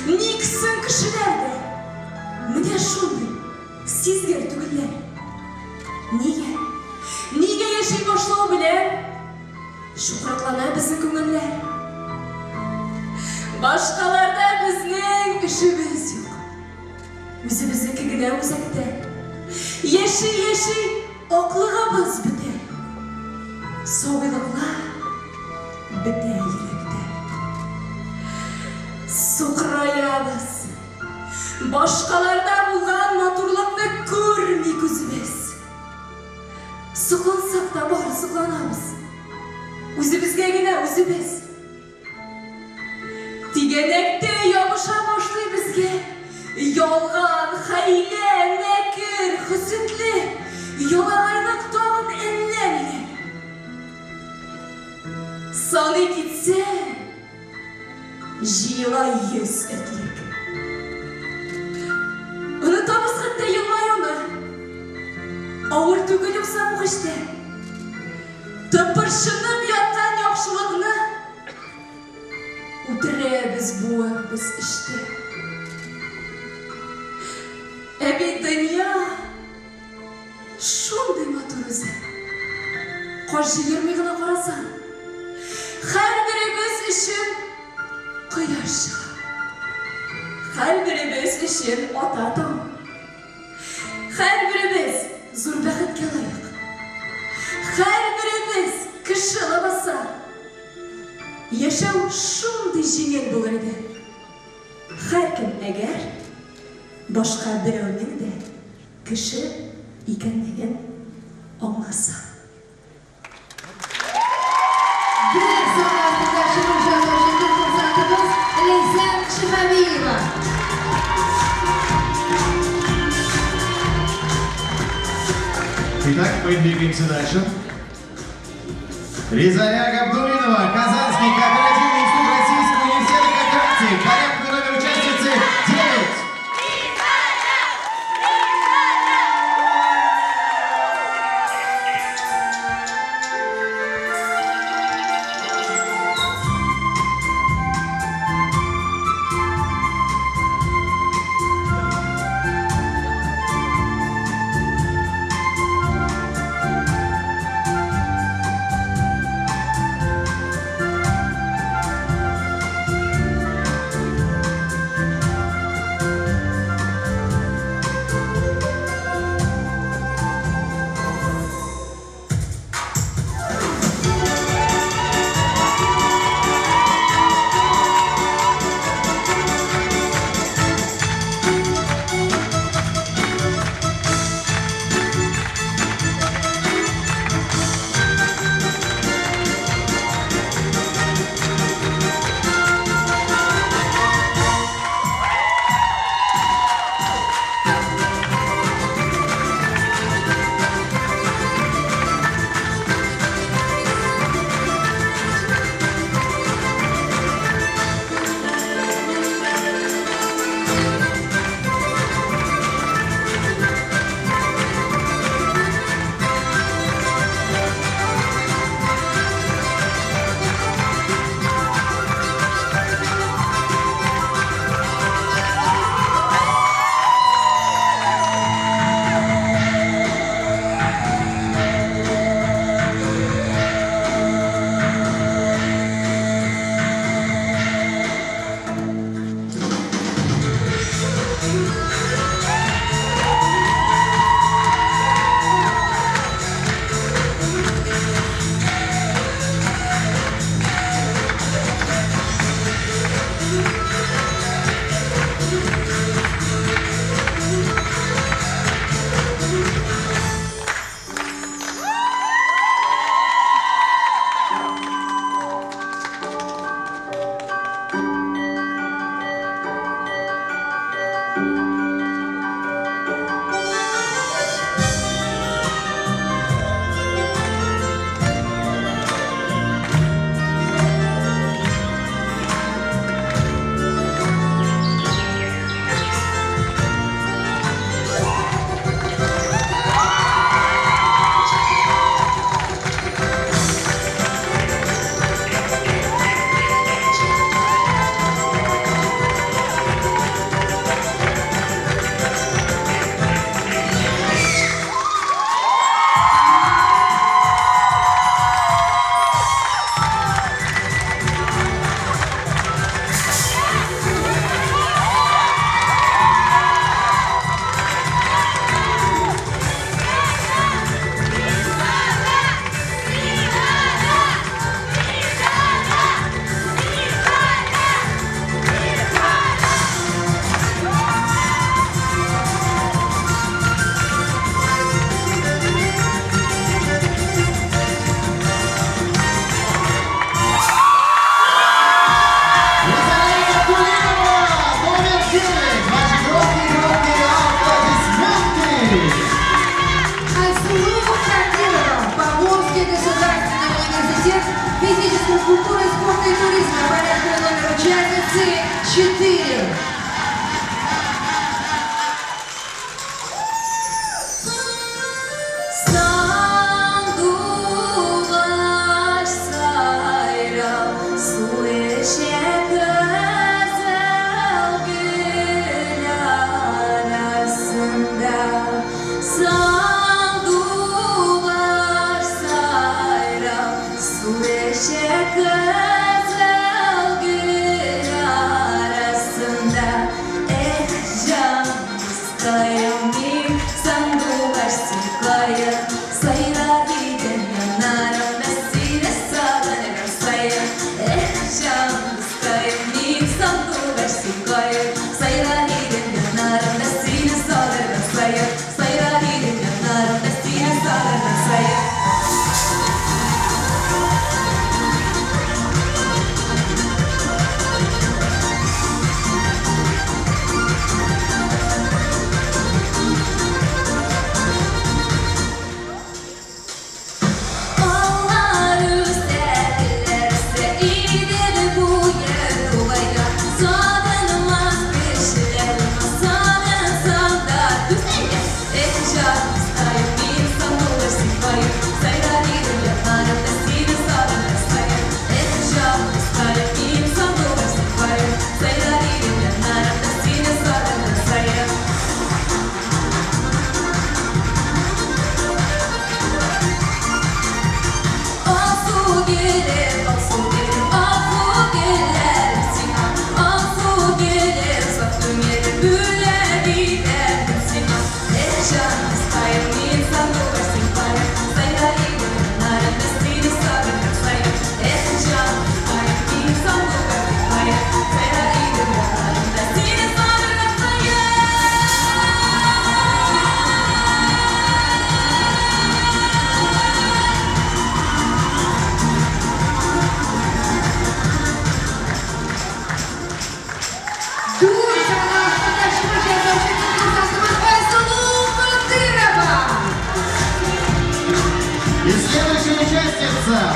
Никсен кешеләрдә. Менә шундый сизгер түгелләр. Нигә яши башлау белән Шукраклана безнең күңелләр. Башкаларда безнең эшебез юк. Үзебезнеке генә үзәктә. Яши аклыгыбыз бетә. Саулыклар бетә йөрәктә. Сукраябыз. Башкаларда булган матурлыкны күрми күзебез. Суклансак та бары сукланабыз. Үзебезгә генә үзебез. Тигәнәктә ябыша башлый безгә. Ялган, хәйлә, мәкер, хөсетле, ялагайлык тагын әллә ниләр. Саны китсә, җыела 100 этлек. Онытабыз хәтта елмаюны. Авыр түгел юкса бу эштә. Тыпыршынып яткан яхшылыкны үтерәбез бу без эштә. Әбит дөнья шундый матур үзе. Каршы йөрми генә карасаң, һәрберебез өчен кояш чыга. Һәрберебез өчен ата таң. Һәрберебез зур бәхеткә лаек. Һәрберебез кеше лабаса. Яшәү шундый җиңел булыр иде. Һәркем әгәр башка берәүнең дә кеше икәнлеген аңласа. Бер сәгатьтә шушы концертыбыз Ләйсән Шифабиева. Итак, мы двигаемся дальше. Резая Габдулинова, Казанский кооперативный институт Российского университета корпорации. Порядковый номер участницы 9. физической культуры, спорта и туризма. Порядковый номер участницы 4.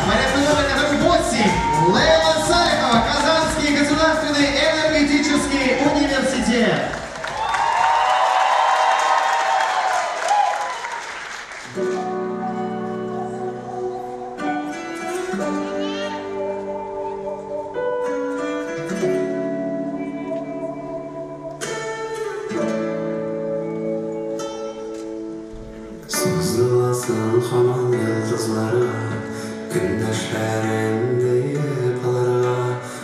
Порядковый номер 8. Лейла Салихова, Казанский государственный энергетический университет. Sızılasın haman yıldızlara, güneşlerin deyip alara,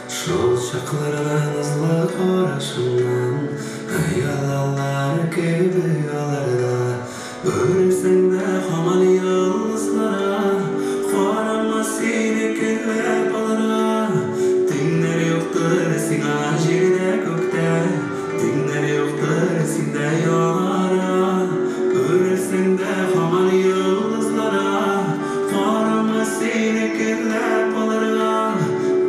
şol çaklardan hızlı uğraşımdan, hayallar gibi yollarda, ölürsen de haman yıldızlara, korama seni küllep alara, dinler yoktur sina jirde gökte, dinler yoktur sinde yollara, ölürsen de haman yıldızlara, korama seni küllep alara,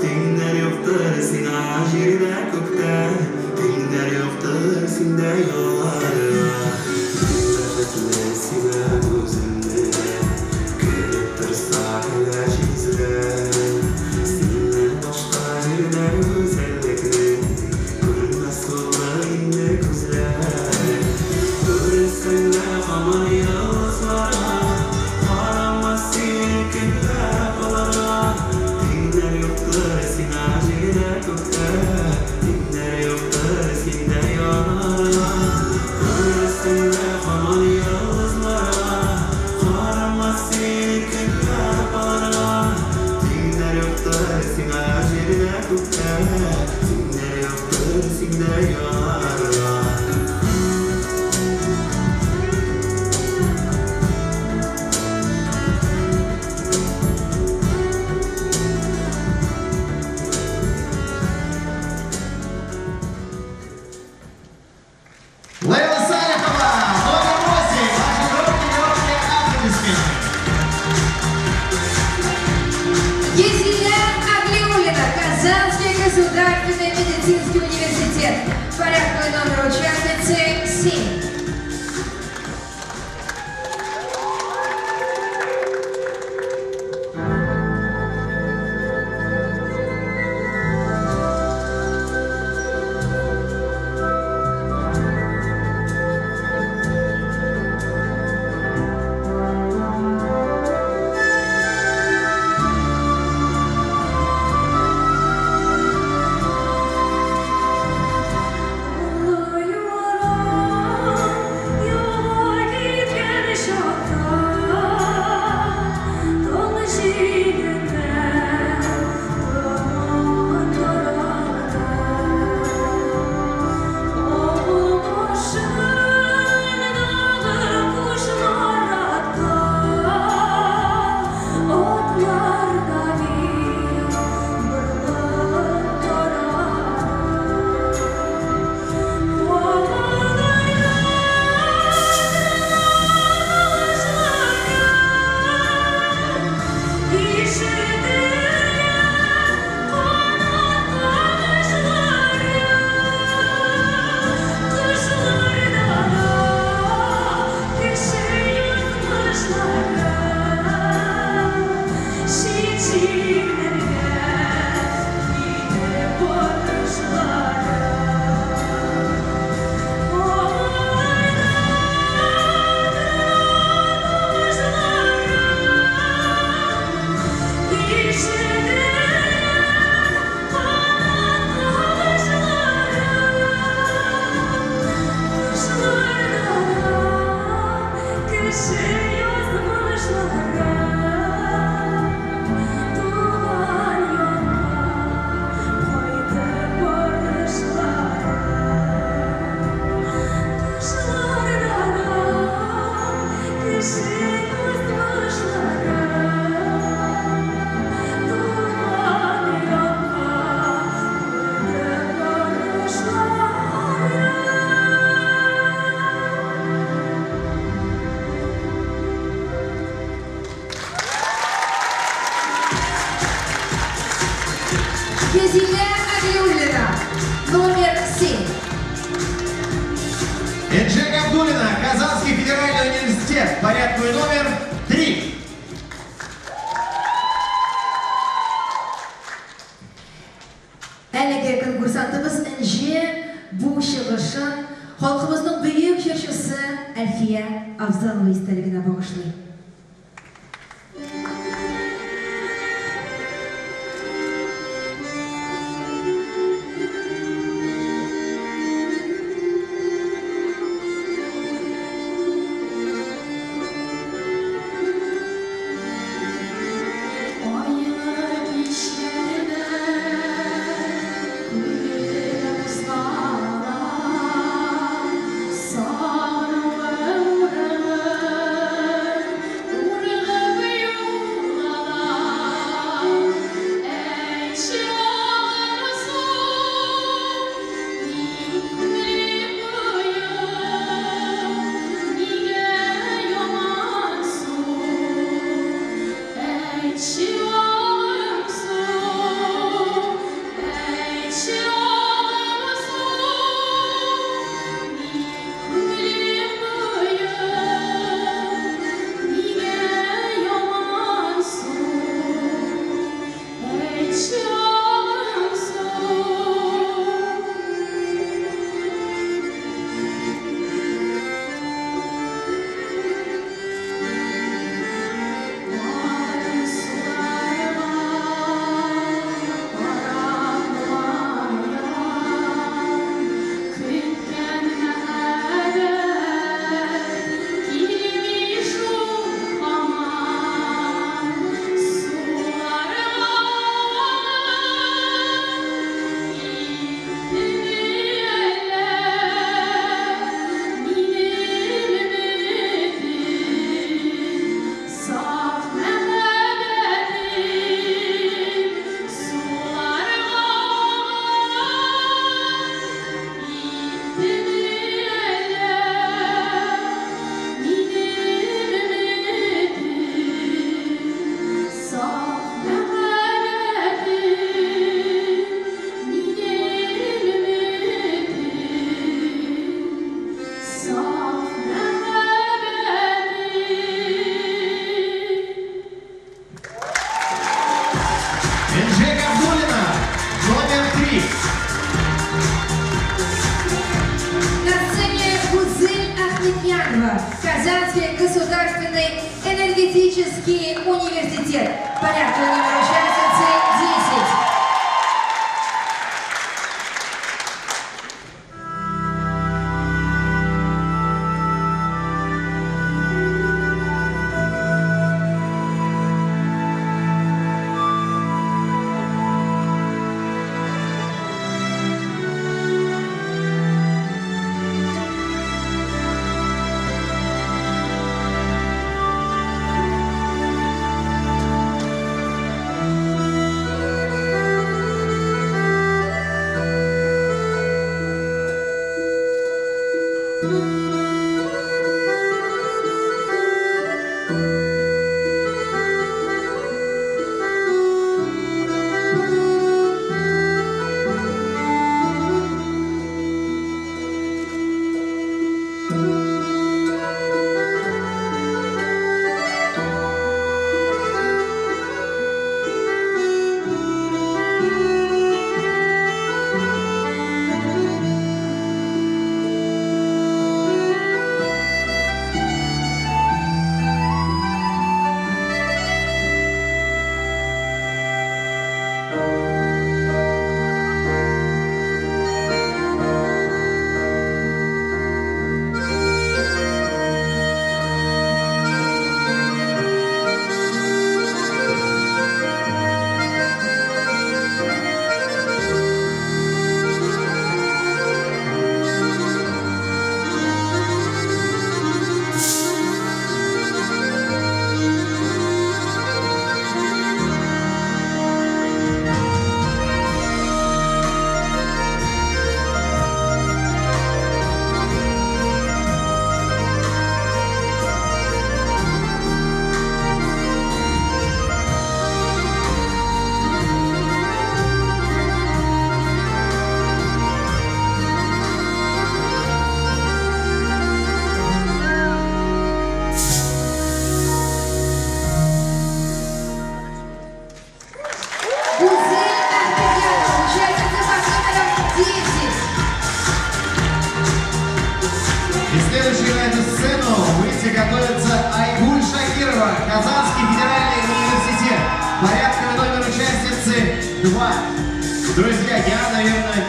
dinler yoktur sina jirde gökte, dinler yoktur sinde yollara. Dinler sina gözümde, gelip dursa hele çizile, seninle başka birine güzellikle, görünmez olur yine güzel. Ölürsen de haman yıldızlara, korama seni küllep alara, dinler yoktur sina jirde gökte, dinler yoktur sinde yollara. Ölürsen de haman yıldızlara, korama seni küllep alara, dinler yoktur sina jirde gökte, dinler yoktur sinde yollara. Лейла Салихова, номер 8. Ваши громкие аплодисменты. Есения Аглиуллина, Казанский государственный Кезеңе Абиуллина, номер 7. Энджек Абдуллина, Казанский федеральный университет, порядковый номер 3. Әлеге конкурсантımız Энже bu шығышын халқымыздың büyük жыршысы Әлфия Абзалова истәлегенә бағышлый. Казанский государственный энергетический университет. Порядковый номер участницы 10. Готовится Айгуль Шакирова, Казанский федеральный университет. Порядковый номер участницы 2. Друзья, я, наверное,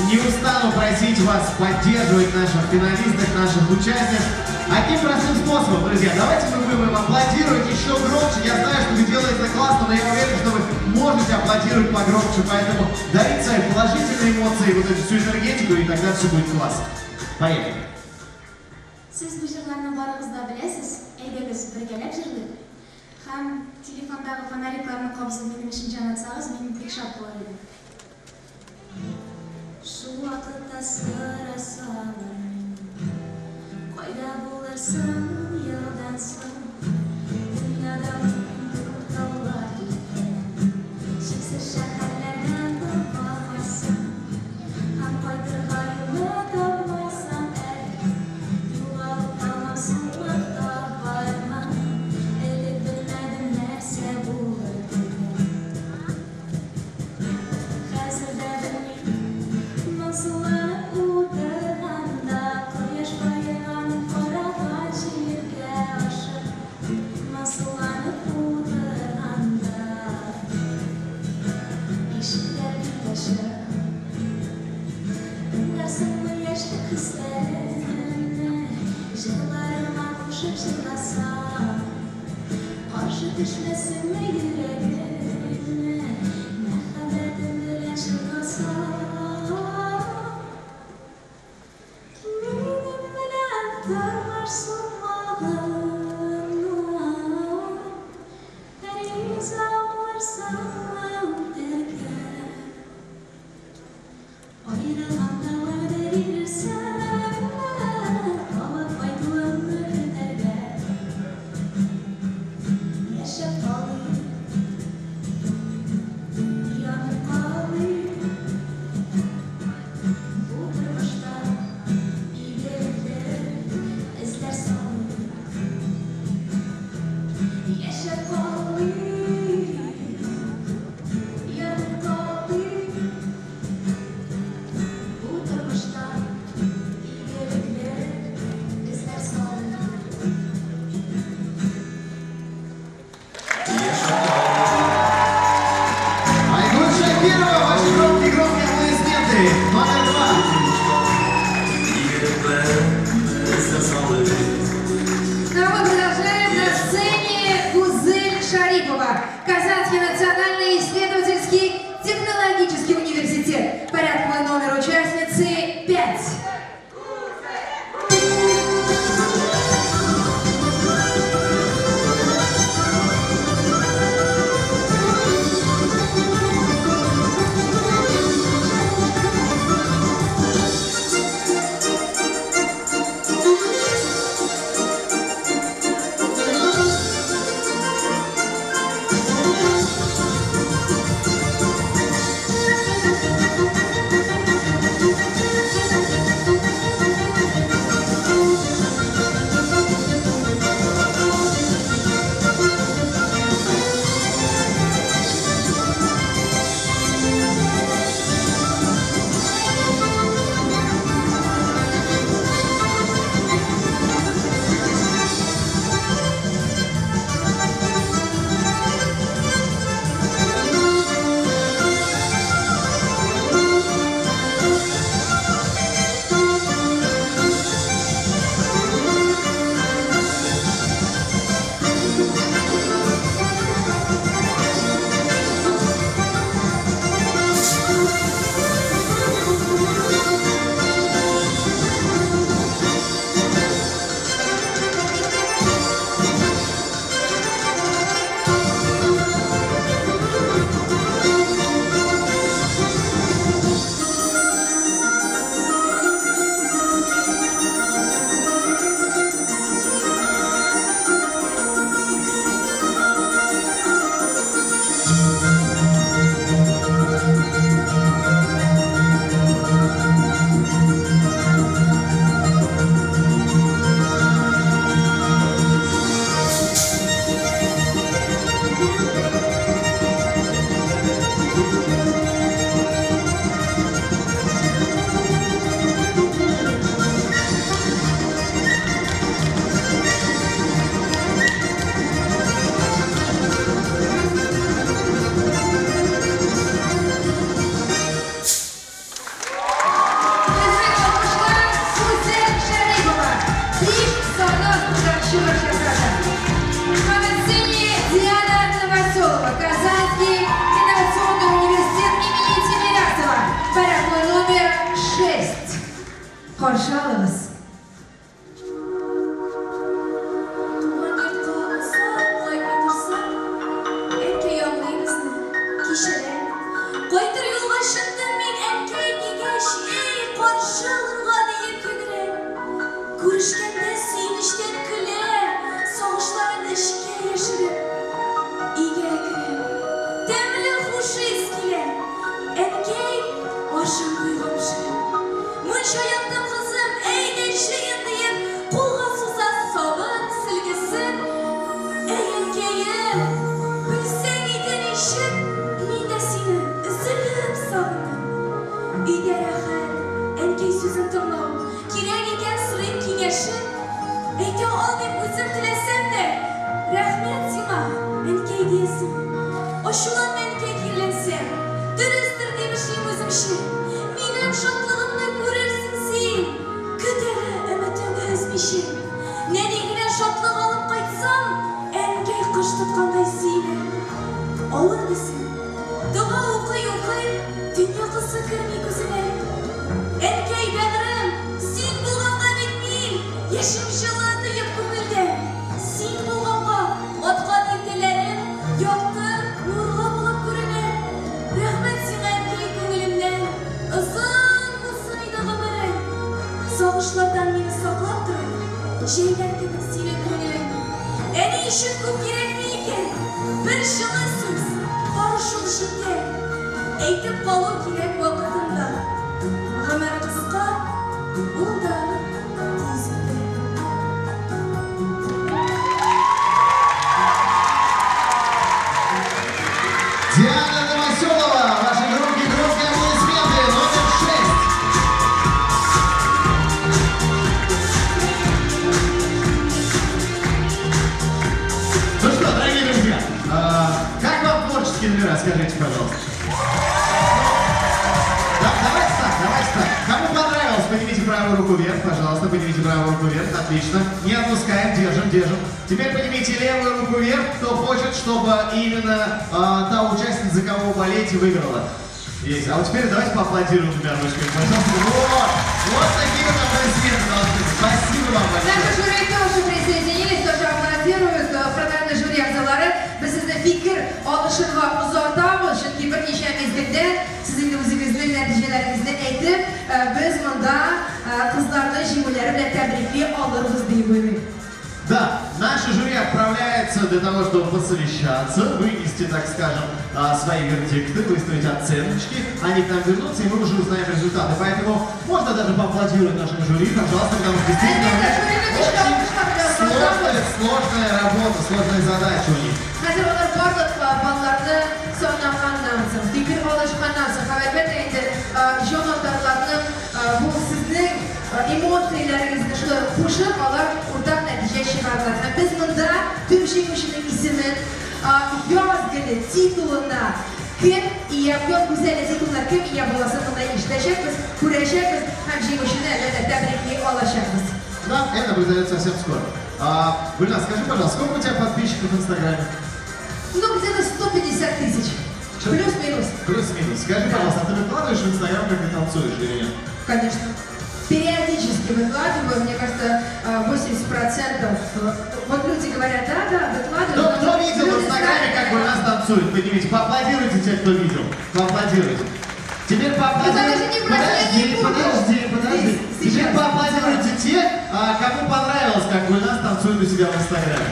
не устану просить вас поддерживать наших финалисток, наших участниц. Одним простым способом, друзья, давайте мы будем им аплодировать еще громче. Я знаю, что вы делаете это классно, но я уверен, что вы можете аплодировать погромче, поэтому дарите свои положительные эмоции, вот эту всю энергетику, и тогда все будет классно. Поехали. Siz bu jırlarni barig'izda bilasiz, aydingiz birgalab jırlaylik. Ham telefondagi fonariklarni qabzib meni ishni jo'natsangiz, men tekshirib qo'yar edim. Shu vaqtda so'rasam, qayda bo'larsan yildan so'ng, dunyoda to'xtovlar cheksiz shaharlardan topolmasam, ham qaytirg'ayimni topmasam, düşmesin mi yüreğime, merhametin bile çıkmasam. Benim bilen darlarsın bağlarına, deniz ağlarsam derken, ayrılanda var verirsen, hava faydalanır derler. Казанский национальный исследовательский технологический университет. Порядковый номер участницы 5. kişiler. Koydur yolga şıktım men enkey digeş, ey qarşılığına deyip könüle. Görüşkende suyunuşten küle, soğuşların eşikке yaşırıp. İge kire, demli huşu iskile, enkey aşın duygamşı. Munşa yandım kızım, ey gençliğin deyip, kulga suza sabın silgisin. Ey enkeyim, bilsen iden işit, min de seni üzülüp sağındım. İde rahat, enkey sözün tımlav, kirek eken sırayım kineşin. Eke olmayıp üzüm tilesem de, rahmet sima, enkey diyesin. O şulan enkey kirlensem, dürüstür demişim özümşi. Benim şatlığımla görürsün sen, küteli ümitim özmişim. Ne degine şatlık alıp kaytsam, enkey kış tutkanday seni. Ağır mısın? Dua okuy, dünya kısı kırmay gözüne. Enkey beğerim, sen bulğanға bekmeyin, yaşım жылы duyup көңілде. Sen bulğanға отқан ертелерім, yoқты, nurlu болып көріне. Рахмет сиңа әнкей көңілімнен, ұзын болсайdı ғұмырың. Соғышлардан мені сақлап тұрып, жейләндім сені көңілім. Әне үшін көп керек ме екен? Bir жылы сөз, барышыл жетер. Әйтіп қалу керек уақытында. Ғұмыр қысқа, бұл да тез өтер. Диана Новоселова, ваши громкие аплодисменты, номер 6. Ну что, дорогие друзья, как вам творческие номера, скажите, пожалуйста. Давайте так. Кому понравилось, поднимите правую руку вверх, пожалуйста, поднимите правую руку вверх, отлично. Не отпускаем, держим. Теперь поднимите левую руку вверх, кто хочет, чтобы именно та участница, за кого вы болеете, выиграла. Есть. А вот теперь давайте поаплодируем двумя ручками, пожалуйста. Вот такие вот аплодисменты должны быть. Спасибо вам большое. Наши жюри тоже присоединились, тоже аплодируют. Продажный жюри ағзалары. Біз сізді fikir alışırға uzatамыз, çünkü bir neçə mezgildə sizin özünüzün nəticələrinizi aytıb, biz bunda kızlarını jüriləri ilə təbrikli alırız deyib buyurun. Да, наше жюри отправляется для того, чтобы посовещаться, вынести, так скажем, свои вердикты, выставить оценочки. Они к нам вернутся, и мы уже узнаем результаты. Поэтому можно даже поаплодировать нашему жюри, пожалуйста, потому что действительно очень сложная работа, сложная задача у них. Hazır onlar bardıq ballarını sonlanğandan sonra, fikir alışqandan sonra, əlbəttə indi jönatlarlarının bu sizin emosiyalarınızı şöyle qoşub, onlar ortak nəticə çıxardılar. Biz bunda tüm jenguşinin ismin yaz günü tituluna kim iya, yoz güzel tituluna kim iya bulasın bunda işləyəcək, biz görəcək, həm jenguşini əlbəttə təbrikli alacaqız. Да, это произойдет совсем скоро. Гульнас, скажи, пожалуйста, сколько у тебя подписчиков в Инстаграме? Ну, где-то 150 тысяч. Плюс-минус. Плюс-минус. Скажи, пожалуйста, а ты выкладываешь в Инстаграм, как ты танцуешь или нет? Конечно. Периодически выкладываю, мне кажется, 80%. Вот люди говорят, да, выкладываю. Кто видел в Инстаграме, как Гульнас танцует? Поднимите, поаплодируйте те, кто видел. Поаплодируйте. Теперь поаплодируйте. Подожди. Теперь поаплодируйте те, кому понравилось, как Гульнас танцует у себя в Инстаграме.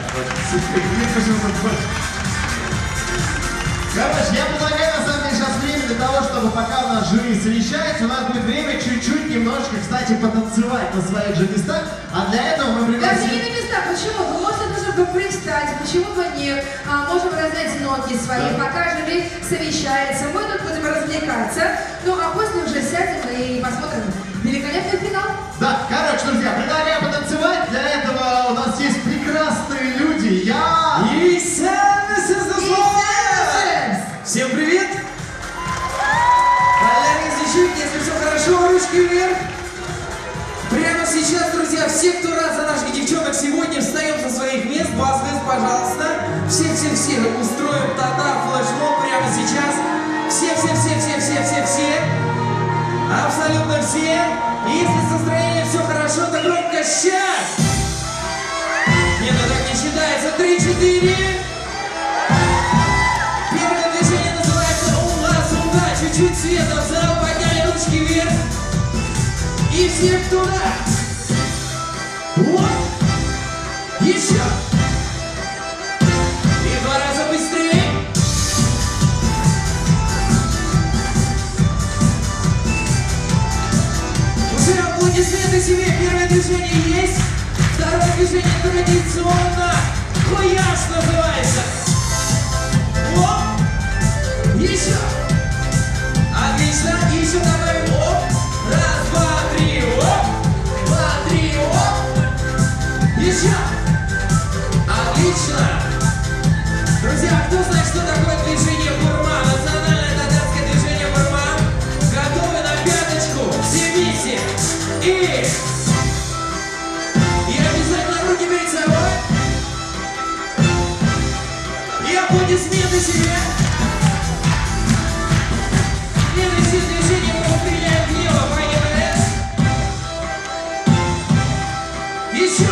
Короче, я предлагаю на самом деле сейчас время для того, чтобы пока у нас жюри совещается, у нас будет время чуть-чуть немножечко, кстати, потанцевать на своих же местах. А для этого мы пригласим... Даже не на местах. Почему? Вы можете даже привстать, почему бы нет? Можем раздать ноги свои, пока жюри совещается. Мы тут будем развлекаться. Ну, а после уже сядем и посмотрим великолепный финал. Да, короче, друзья, предлагаю потанцевать. Для этого у нас есть прекрасные люди. Я... И всем привет! Если все хорошо, ручки вверх. Прямо сейчас, друзья, все, кто рад за наших девчонок сегодня, встаем со своих мест. Бас-вест, пожалуйста. Все устроим татар, флешмоб прямо сейчас. Все. Абсолютно все. Если с настроением все хорошо, то громко сейчас. Нет, ну так не считается. 3-4. Первое движение называется чуть света в зал, подняли ручки вверх. И всех туда. Вот. Еще. И 2 раза быстрее. Уже аплодисменты себе. Первое движение есть. Второе движение традиционно. Хуяш называется. Оп. Еще. Отлично. И еще добавим оп. 1, 2, 3. Оп. 2, 3. Оп. Еще. Отлично. Друзья, кто знает, что такое движение бурма? Национальное татарское движение бурма. Готовы на пяточку? Все вместе. И обязательно руки перед собой. И аплодисменты себе. Следующее движение мы стреляем влево. Поехали. Еще.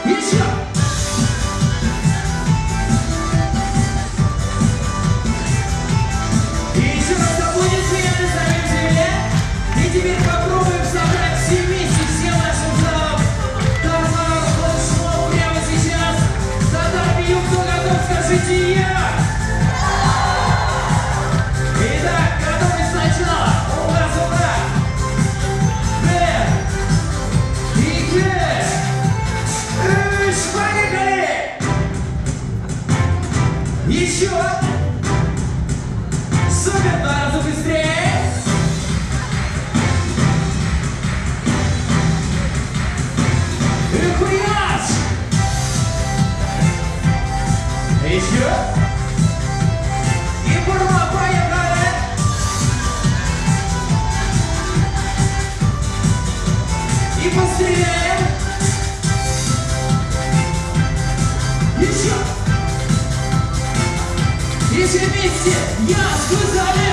Еще. И еще раз аплодисменты самим себе. И теперь попробуем собрать все вместе, всем нашим залом. Татар, флешмоб прямо сейчас. Татар бью, кто готов, скажите я. Итак, готовы сначала. У нас ура. Б. И Г. Поехали. Еще. Супер, 2 раза быстрее. Хуяч! Еще. И бурма, поехали. И постреляем. Еще. Еще вместе. Я сказали.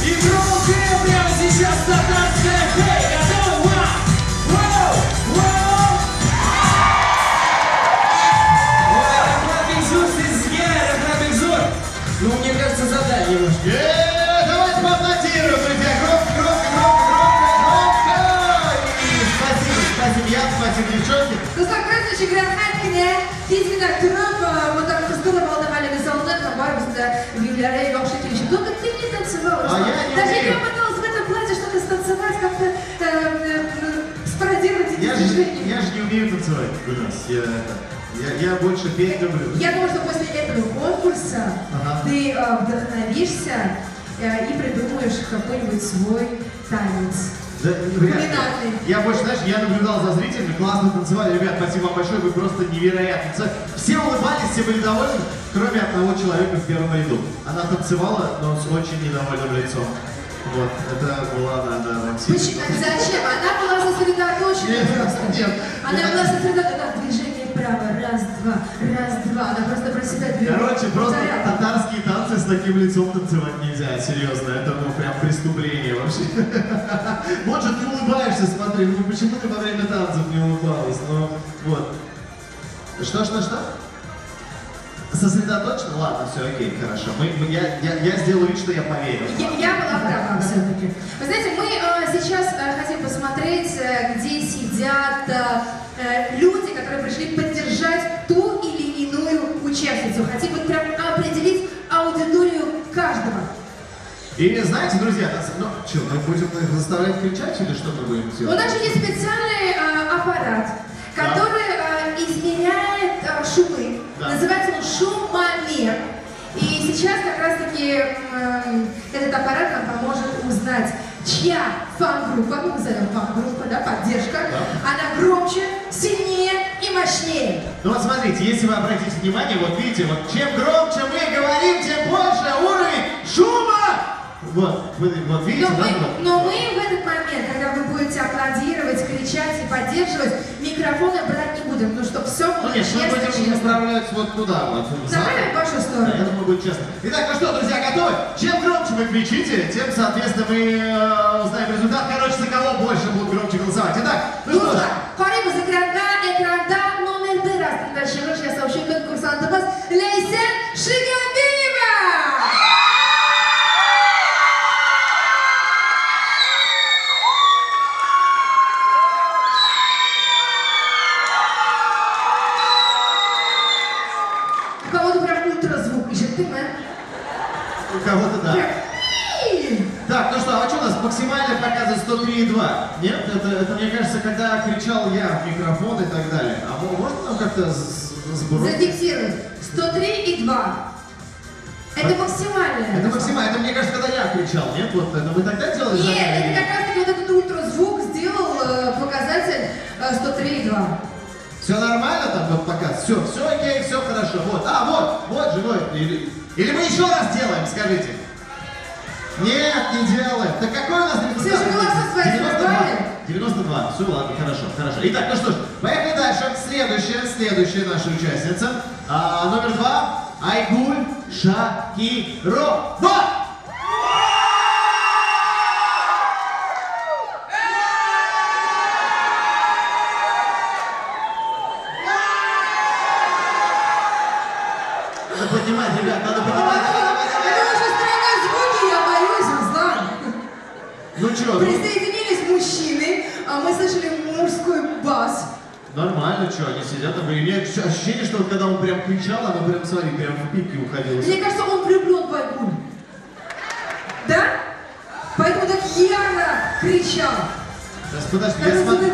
И громкое прямо сейчас татарское. Хей, готовы? Вау! Ну, мне кажется, задали немножко. Давайте поаплодируем, друзья. Громко. И спасибо, Ян, спасибо, девчонки. Dostlar, krasnışı grafetkine hizmine turup, вот kızgın baldamalını salınırken var bizde büyülere yoksa kilişi. Только ты не танцевала. Даже я пыталась в этом платье что-то станцевать, как-то спародировать эти движения. Я же не умею танцевать у нас. Я больше петь люблю. Я думаю, что после этого конкурса ты вдохновишься и придумаешь какой-нибудь свой танец. Да, я больше, знаешь, я наблюдал за зрителями, классно танцевали. Ребят, спасибо вам большое, вы просто невероятно. Все улыбались, все были довольны, кроме одного человека в первом ряду. Она танцевала, но с очень недовольным лицом. Вот, это была надо. Зачем? Она была сосредоточена просто. Нет. Она была сосредоточена. Движение право, раз, два. Она просто про себя двигала. Короче, просто татарские танцы с таким лицом танцевать нельзя, серьезно. Это ну прям преступление вообще. Вот же ты улыбаешься, смотри, ну почему ты во время танцев не улыбалась? Ну, вот. Что? Сосредоточено? Ладно, все, окей, хорошо. Я сделаю вид, что я поверил. Я была права все-таки. Вы знаете, мы сейчас хотим посмотреть, где сидят люди, которые пришли поддержать ту или иную участницу. Хотим вот прям определить аудиторию каждого. И знаете, друзья, ну что, мы будем их заставлять кричать или что мы будем делать? У нас же есть специальный аппарат, который измеряет шумы. Да. Называется он шумомер. И сейчас как раз-таки этот аппарат нам поможет узнать, чья фан-группа, мы назовем фан-группа, да, поддержка, она громче, сильнее и мощнее. Ну вот смотрите, если вы обратите внимание, вот видите, вот чем громче мы говорим, тем больше уровень шума. Вот видите, но мы в этот момент, когда вы будете аплодировать, кричать и поддерживать, микрофоны брать не будем, ну чтобы все было честно. Мы будем направлять вот туда, вот. Направим в вашу сторону. Да, я думаю, будет честно. Итак, ну что, друзья, готовы? Чем громче вы кричите, тем, соответственно, мы узнаем результат. Короче, за кого больше будут громче голосовать. Итак, ну что ж. Хорибус экрана номер 1. У кого-то да. Так, ну что, а что у нас максимально показывает 103,2? Нет? Это, мне кажется, когда кричал я в микрофон и так далее. А можно нам как-то сбросить? Зафиксировать. 103,2. Это максимально. Это максимально. Это, мне кажется, когда я кричал, нет? Вот это мы тогда делали? Нет, это как раз таки вот этот ультразвук сделал показатель 103,2. Все нормально там вот показ? Все окей, все хорошо. Вот, вот живой. Или мы еще раз делаем, скажите? Нет, не делаем. Так какой у нас результат? Все же голоса свои 92. Все, ладно, хорошо. Итак, ну что ж, поехали дальше. Следующая наша участница. Номер 2. Айгуль Шакирова. Надо поднимать, ребят, надо поднимать. Это очень странные звуки, я боюсь, Руслан. Ну что? Присоединились мужчины, а мы слышали мужской бас. Нормально, что, они сидят там, и у меня ощущение, что вот когда он прям кричал, она прям, смотри, прям в пике уходила. Мне кажется, он влюблен в Айгуль. Да? Поэтому так ярко кричал. Сейчас, подожди, я смотрю,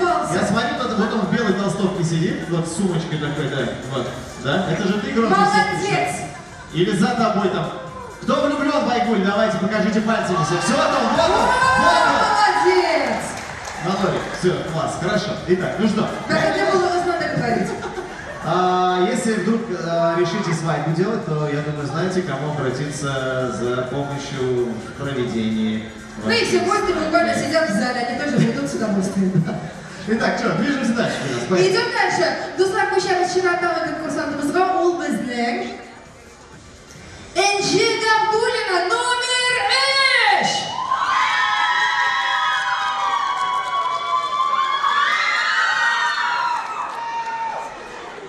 вот он в белой толстовке сидит, вот с сумочкой такой, да, вот, да? Это же ты громче всех кричал. Молодец! Или за тобой там. Кто влюблен в Айгуль? Давайте, покажите пальцами все. Все, вот он. Молодец! Надолик, все, класс, хорошо. Итак, ну что? Как это было, вас надо говорить. Если вдруг решите свадьбу делать, то, я думаю, знаете, к кому обратиться за помощью в проведении. Ну и все гости буквально сидят в зале, они тоже ведут с удовольствием. Итак, что, движемся дальше. Идем дальше. Достlar кuşlar Şirat'tan konkursantımız var. Ol bizden. Энджи Габдуллина, номер 3!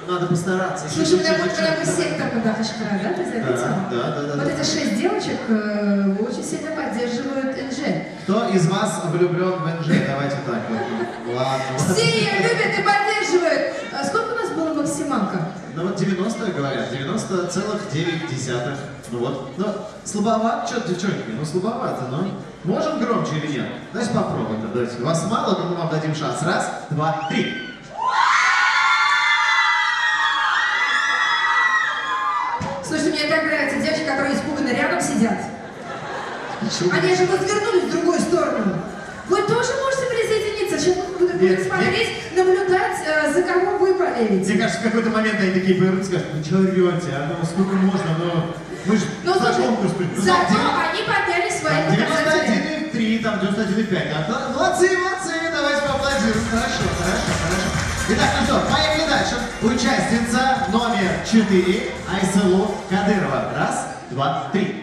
Надо постараться. Слушай, у меня будет прямо сектор Мадахашкара, да, ты заметил? Да. Вот эти 6 девочек очень сильно поддерживают НЖ. Кто из вас влюблен в НЖ? Давайте так вот. Ладно. Все ее любят и поддерживают. Сколько у нас было максималка? Ну вот 90 говорят, 90,9. Ну вот, ну слабовато, что, девчонки, ну слабовато, ну. Можем громче или нет? Давайте попробуем, давайте. Вас мало, но мы вам дадим шанс. Раз, два, три. Слушайте, мне так нравятся девочки, которые испуганно рядом сидят. Они же развернулись в другую сторону. Вы тоже можете присоединиться. Сейчас мы будем смотреть, наблюдать, за кого вы болеете. Мне кажется, в какой-то момент они такие повернутся и скажут, ну что орете, а ну сколько можно, ну мы же за конкурс придем. Зато они подняли свои показатели. 91,3, там 91,5. Молодцы, давайте поаплодируем. Хорошо. Итак, ну что, поехали дальше. Участница номер 4, Айсалу Кадырова. Раз, два, три.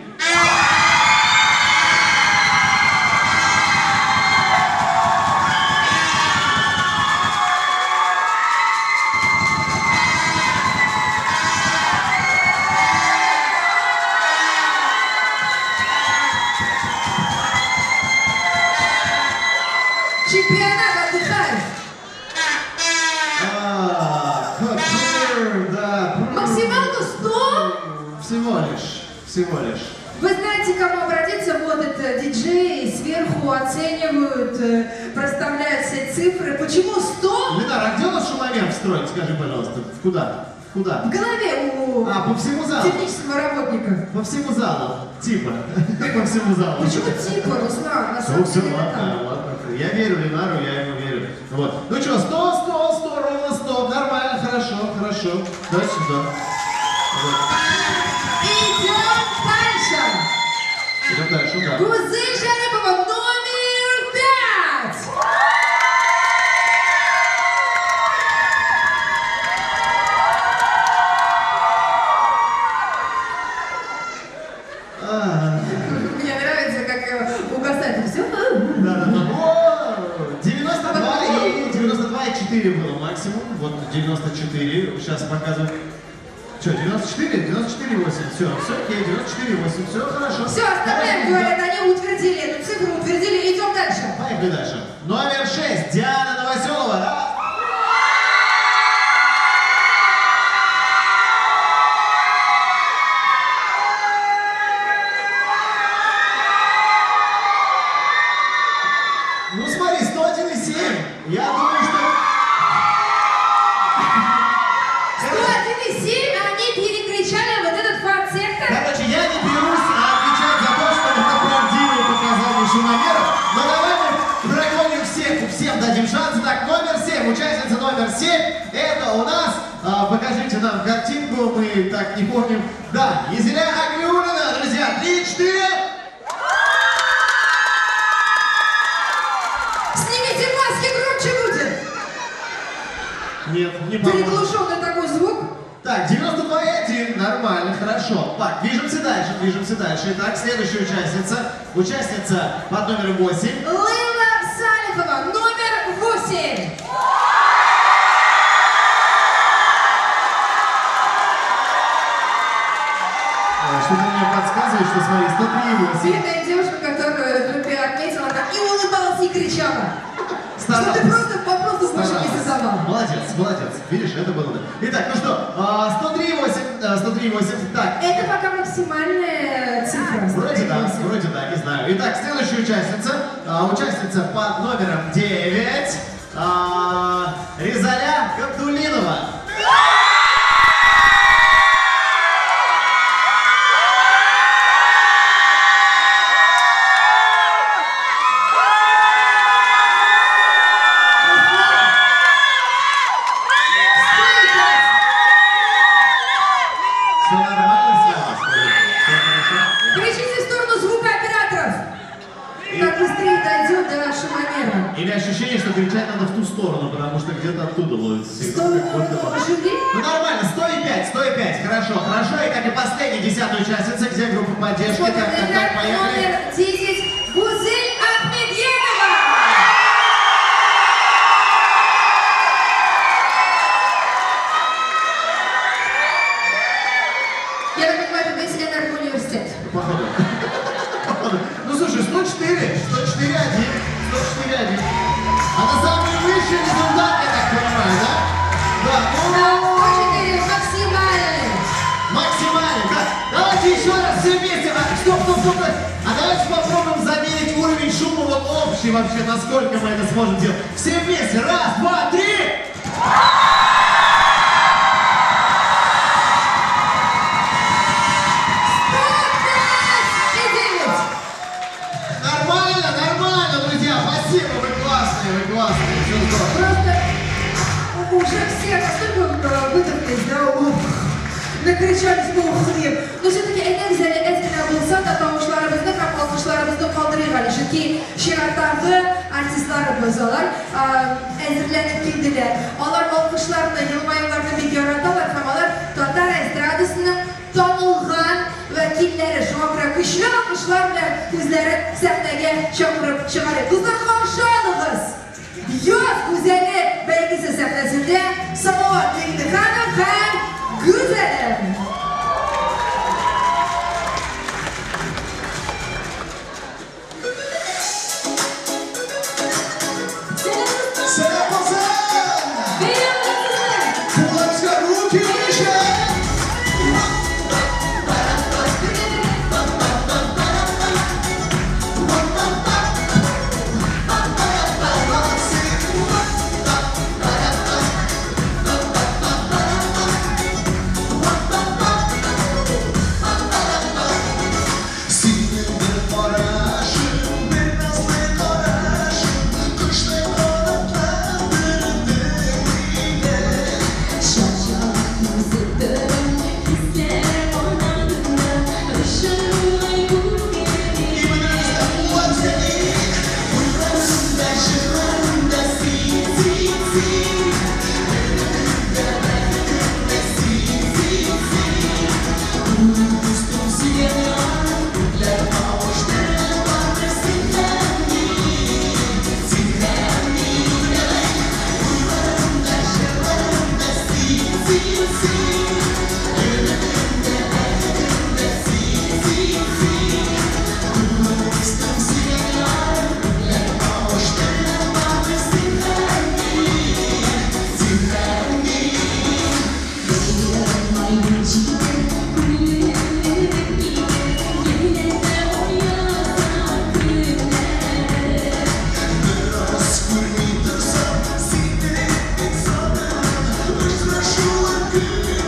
Чемпионат, отдыхай! Максималка 100? Всего лишь. Вы знаете, к кому обратиться? Вот это диджеи сверху оценивают, проставляют все цифры. Почему 100? Ленара, а где у нас шумомер встроен, скажи, пожалуйста? Куда? В голове у по всему залу. технического работника. По всему залу. Типа. По всему залу. Почему типа, Руслан? На самом деле ладно. Я верю Ленару, я ему верю. Вот. Ну что, 100, ровно 100. Нормально, хорошо. Давайте сюда. Вот. Идем дальше, да. Гузы Шарипова, номер 5! Мне нравится, как угасает все. Да. 92,4 было максимум. Вот 94. Сейчас показываю. Что, 94? 94,8. Все окей, 94,8. Все хорошо. Все, оставляем, говорят, они утвердили эту цифру, утвердили. Идем дальше. Поехали дальше. Номер 6. Диана Новоселова. нам картинку, мы так не помним. Да, Езеля Аглиулина, друзья, 3-4. Снимите маски, громче будет. Нет, не поможет. Приглушенный такой звук. Так, 92,1, нормально, хорошо. Так, движемся дальше, движемся дальше. Итак, следующая участница под номером 8. Лейла Салихова, номер 8. Что-то мне подсказывает, что смотри, 103,8. Бедная девушка, которую ты отметила, так и улыбалась, и кричала. Что ты просто вопрос больше не задавал. Молодец, молодец. Видишь, это было. Итак, ну что, 103,8. Так. Это пока максимальная цифра. Вроде да, не знаю. Итак, следующая участница под номером 9. Резаля Габдулинова. Или ощущение, что кричать надо в ту сторону, потому что где-то оттуда ловится сигнал. Ну нормально, 105, хорошо. И как и последняя 10-я участница, где группа поддержки, так, поехали. Номер 10, Гузель Ахмедьянова. Я так понимаю, это весь энергоуниверситет. Походу. Ну слушай, 104-1. А на самый высший результат, я так понимаю, да? Да, ну... 104, максимальный. Максимальный, да. Давайте еще раз все вместе. Стоп. А давайте попробуем замерить уровень шума вот общий вообще, насколько мы это сможем делать. Все вместе. 1, 2, 3. Нормально, друзья. Спасибо, вы классные. Просто уже все настолько выдохлись, да, накричались по ухлым. Но все-таки энергия эткine bulsa da davuşlarımızda hem alkışlarımızda kaldırıyorlar. Çünkü şiartlarda artistlarımız var, hazırlanıp geldiler. Onlar alkışlarını, yılmayımlarını bir görüyorlar hem onlar Tatar estradasının tanılgan vekilleri. Şokra güçlü alkışlarla bizleri sahneye çağırıp çıkarıyor. Kızlar karşı alınız. Yoz Güzeli belgisi sahnesinde Salavat Dengli Hanım hem Güzelim. Selam olsun. Kulakça ruki işe. Good.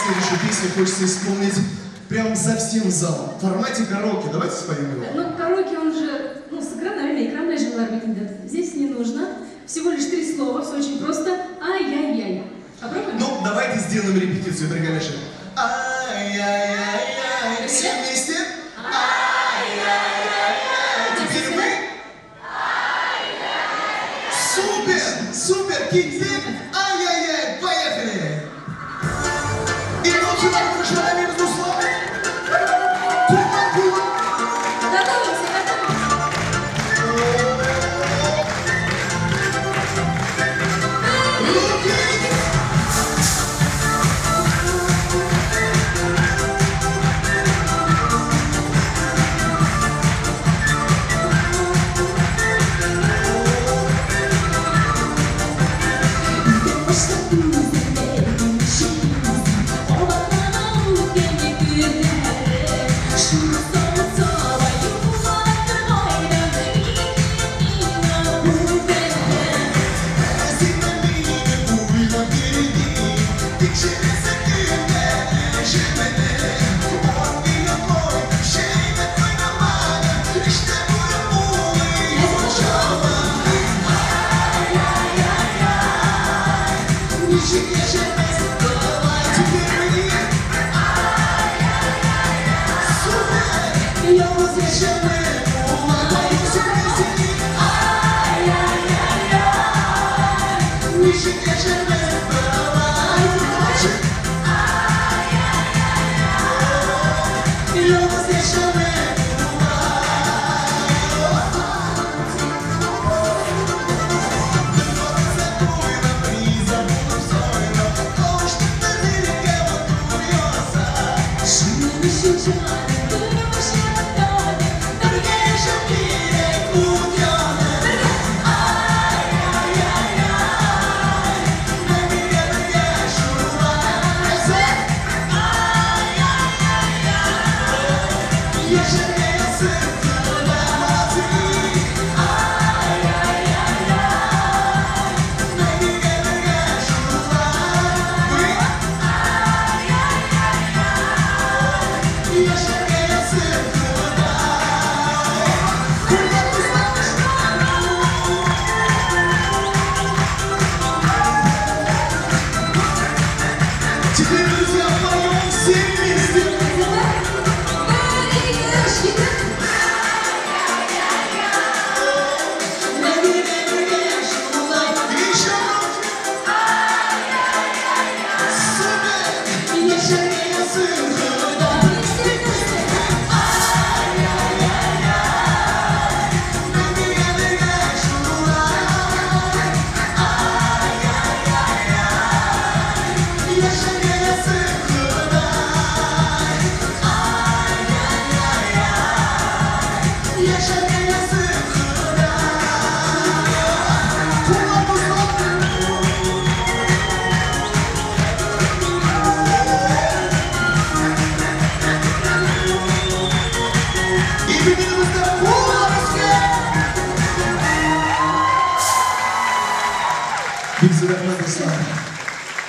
следующую песню хочется исполнить прям за всем залом. В формате караоке. Давайте споем его. Ну, караоке, он же, ну, сыгран, наверное, экранная же была. Здесь не нужно. Всего лишь 3 слова, все очень просто. Ай-яй-яй. Попробуем? Ну, давайте сделаем репетицию, дорогая наша. Ай-яй-яй-яй. Все вместе? Ай-яй-яй-яй. Теперь мы? Супер! Супер! Китик! Ай-яй-яй! Поехали! И вот сюда мы между словами. Готовимся,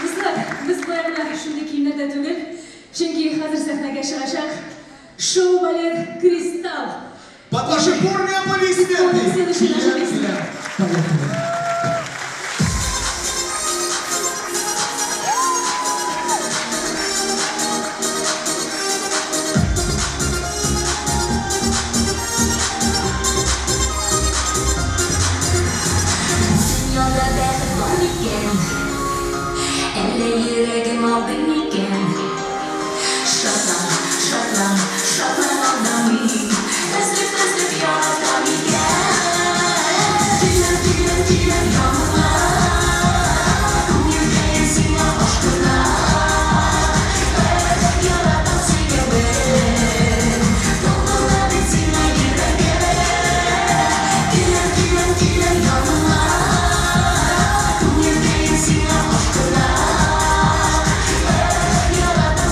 Kızlar, biz bu yana şundaki kimlerde tügül. Çünkü hazır sahneye çıkacak шоу балет «Кристалл». Под ваши бурные аплодисменты! Следующая наша песня. Elle yüreğim aldın iken Şatlan, şatlan, şatlan aldın Özlük, özlük yaratan iken Diler, diler, diler yanına Yüreğin sine aşkına Öyle yaratan sevgilim Doldurlar içine yüreğe Diler, diler, diler yanına Yüreğin sine aşkına Yaratan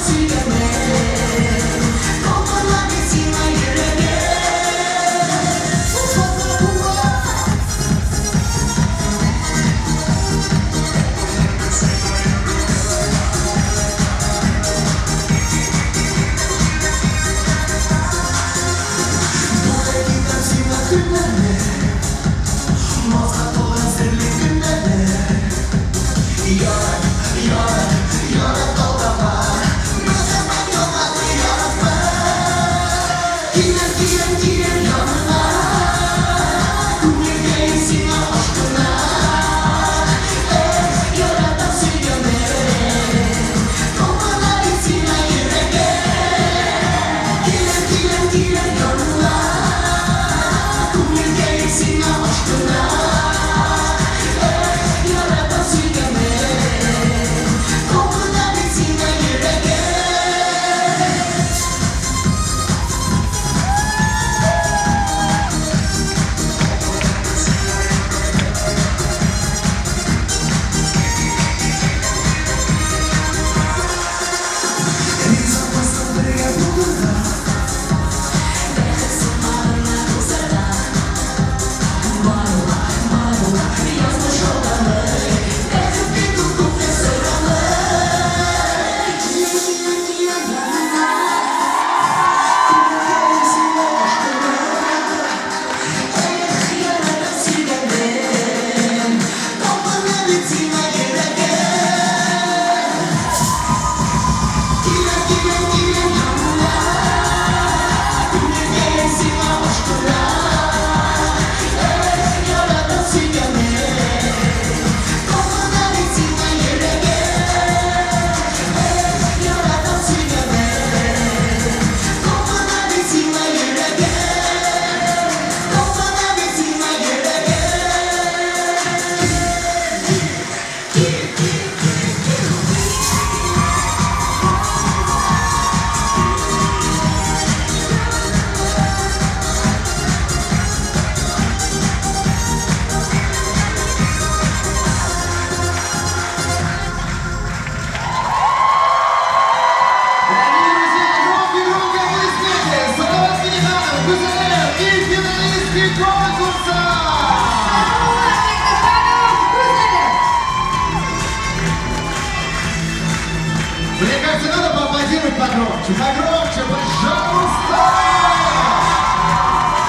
Погромче, погромче, пожалуйста!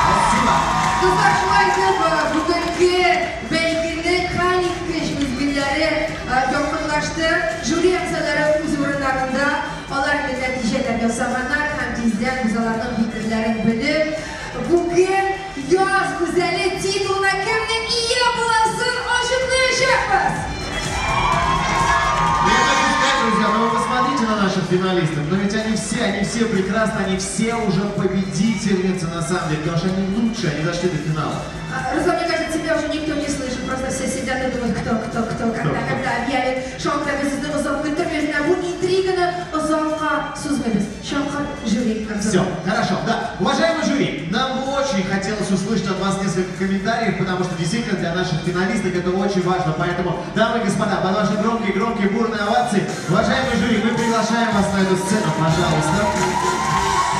Спасибо. Kızlar şuaydı bugünkü belgini kanik mezgilleri yakınlaştı. Jüri emsaları huzurlarında onlar bir neticeler yasamanlar hem bizden buzalarının fikirlerini bilip bugün yaz güzeli tituluna kimden iyi bulasın açıklayacağız. Друзья, ну вы посмотрите на наших финалистов, но ведь они все прекрасны, они все уже победительницы на самом деле, потому что они лучшие, они дошли до финала. Руслан, мне кажется, тебя уже никто не слышит, просто все сидят и думают, кто, когда объявит, шоу-то без узов, интервью, будет интрига, узовка, сузмебес, шоу-ка, жюри. Все, хорошо, да. Уважаемый жюри, нам бы очень хотелось услышать от вас несколько комментариев, потому что действительно для наших финалисток это очень важно, поэтому, дамы и господа, под ваши громкие бурные овации, уважаемый жюри, мы приглашаем вас на эту сцену, пожалуйста.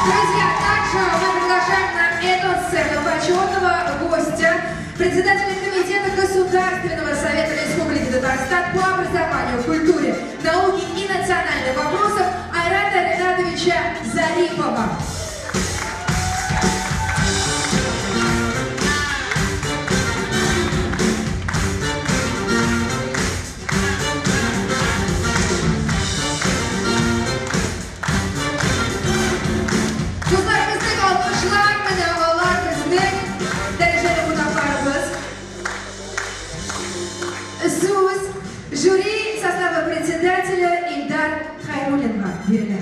Друзья, также мы приглашаем на эту сцену почетного гостя, председателя комитета Государственного совета Республики Татарстан по образованию, культуре, науке и национальным вопросам Айрата Ринатовича Зарипова. Жюри состава председателя Ильдар Хайруллинга. Берега.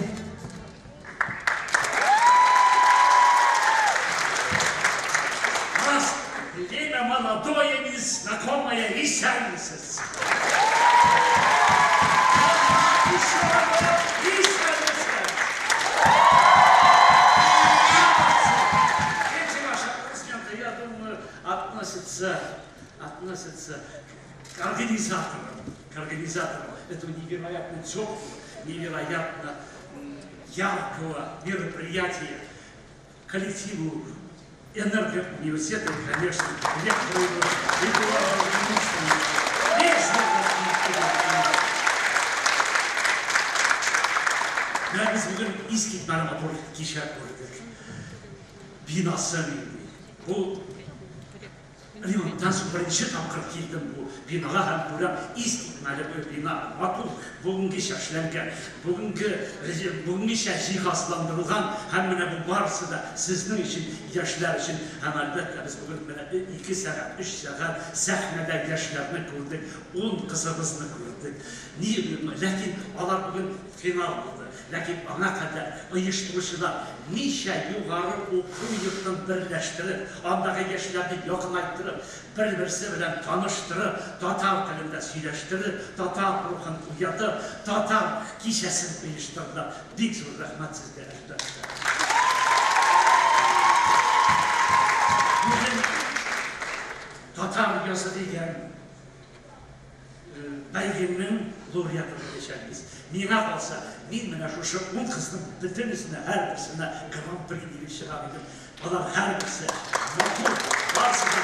Время молодое, незнакомое, веселится. Эти ваши аплодисменты, я думаю, относятся к организаторам этого невероятно теплого, невероятно яркого мероприятия, коллективу энергоуниверситета, конечно, ректору Эдуарду Ильичу. Ben biz bugün İskit Motor kişiler kurduk. Binası bu Ремонттан соң бірінші тапқыр келдім бұл бинаға һәм көрем истиналы бір бина матур бүгінгі шашленген бүгінгі жиһазландырылған һәм менә бұл барысы да сіздің үшін яшьләр үшін һәм әлбәттә біз бүгін менә 2 сағат 3 сағат сәхнәдә яшьләрне күрдік 10 қызыбызны көрдік ләкин алар бүгін финал болды ләкин аңа қадар ұйыштырушылар неше юғары оқу йортын бірләштіріп андағы яшьләрне якынайттырып бір-бірсе белән таныштырып татар телендә сөйләштереп татар рухын уятып татар кичәсен оештырдылар бик зур рәхмәт сезгә татар язы дигән бәйгенең лауреаты булачакбыз. Миңа калса, мин менә шушы 10 кызның бөтенесенә һәрберсенә гран-при дип чыгар идем. Алар һәрберсе барысы да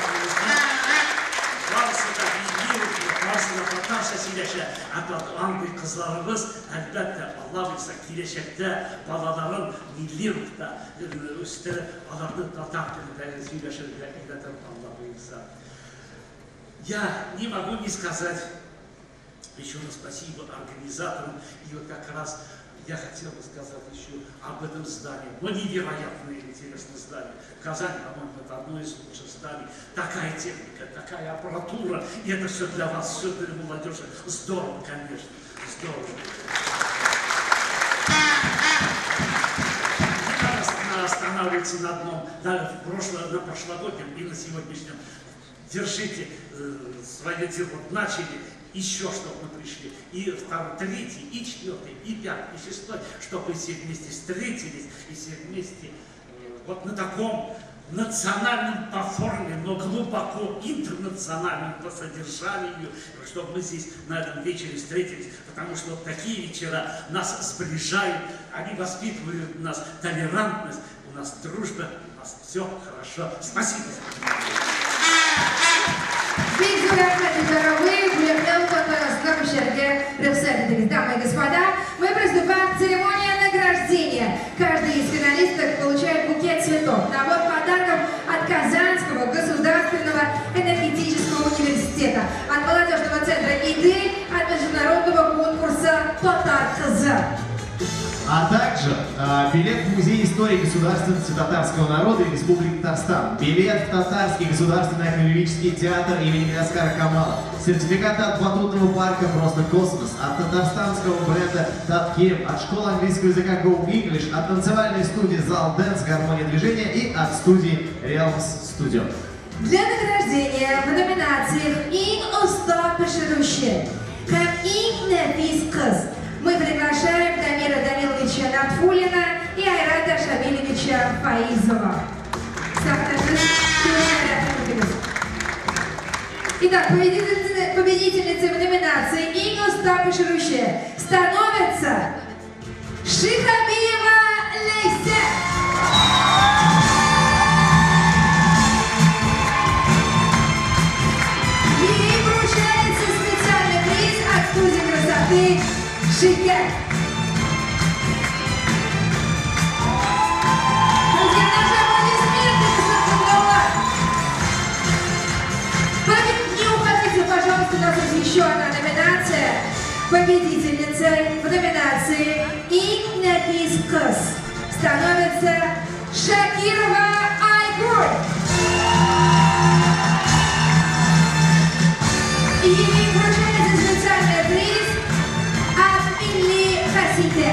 татарча сөйләшә. Андый кызларыбыз әлбәттә Алла булса киләчәктә балаларын милли рухта үстереп, аларны татар телендә сөйләшергә өйрәтеп Алла булса. Я не могу не сказать еще раз спасибо организаторам. И вот как раз я хотел бы сказать еще об этом здании. Но невероятно интересное здание. Казань, по-моему, это одно из лучших зданий. Такая техника, такая аппаратура. И это все для вас, все для молодежи. Здорово, конечно. Здорово. Не надо останавливаться на одном. Да, на прошлогоднем и на сегодняшнем. Держите свое дело. Начали. Еще чтобы мы пришли, и второй, третий, и четвертый, и пятый, и шестой, чтобы все вместе встретились, и все вместе вот на таком национальном по форме, но глубоко интернациональном по содержанию, чтобы мы здесь на этом вечере встретились, потому что вот такие вечера нас сближают, они воспитывают у нас толерантность, у нас дружба, у нас все хорошо. Спасибо. Дамы и господа, мы приступаем к церемонии награждения. Каждый из финалистов получает букет цветов, набор подарков от Казанского государственного энергетического университета, от молодежного центра ИДы, от международного конкурса «Татар-Каза». А также билет в Музей истории государственности татарского народа и Республики Татарстан, билет в Татарский государственный академический театр имени Аскара Камала, сертификат от батутного парка «Просто космос», от татарстанского бренда «Татким», от школы английского языка Go English, от танцевальной студии «Зал Дэнс. Гармония движения» и от студии Realms Studio. Для награждения в номинациях «Ин уста пешерущий», «Как ин нефис кыз» мы приглашаем Дамира Даниловича Натфулина и Айрата Шабилевича Фаизова. Итак, победительницей в номинации «Ин уста пешерущий» становится Шихабиева Лейся. Ей вручается специальный приз от студии красоты «Шикер». Друзья, наши аплодисменты, не уходите, пожалуйста, у нас есть еще одна номинация. Победительницей в номинации «Ин нефис кыз» становится Шакирова Айгуль. Ей вручается специальный приз от Милли Хасиде.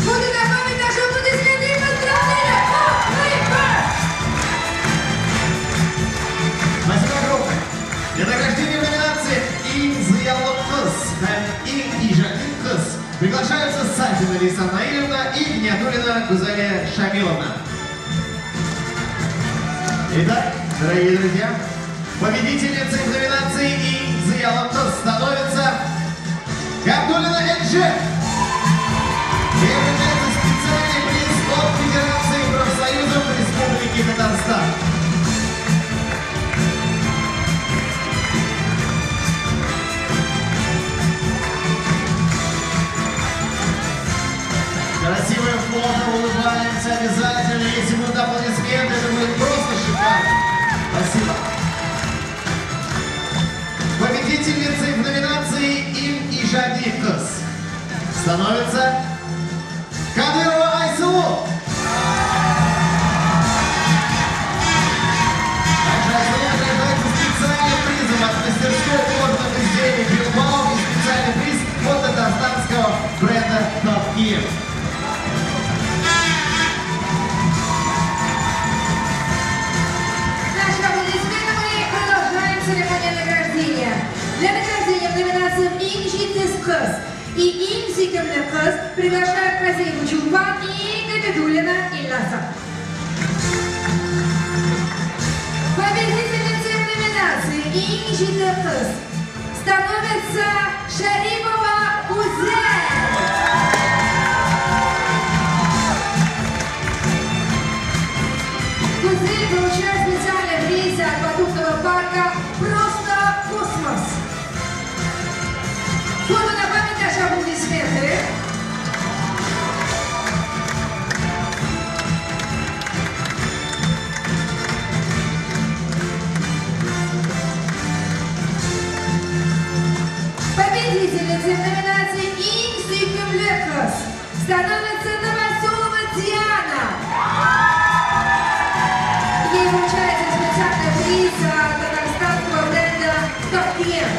Буду добавить наши аплодисменты и поздравления! Спасибо огромное. Для награждения в номинации «Ин зыялы кыз» «Ин ижаки кыз» приглашаются Сафина Лиса Наилевна и Гниатуллина Гузалия Шамиловна. Итак, дорогие друзья, победительницей в номинации «Ин зыялы кыз» становится Габдуллина Эльджи. Ей вручается специальный приз от Федерации профсоюзов Республики Татарстан. Красивое фото, улыбаемся обязательно. Если будут аплодисменты, это будет просто становится Кадырова Айсулу. Также Айсулу награждается специальным призом от мастерской кожаных изделий Билбау и специальный приз от татарстанского бренда Top Gear. Для награждения в номинациях «Инжитис Кыз» и «Инзикерный Кыз» приглашают хозяйку Чулпан и Габидулина Ильяса. Победительницей в номинации «Инжитис Кыз» становится Шарипова Узель. Узель получает специальный приз от батутного парка «Просто космос». Фото на память наши аплодисменты. Победительницей в номинации «Инсикюмлекос» становится Новоселова Диана. Ей вручается специальный приз от татарстанского бренда Top Gear.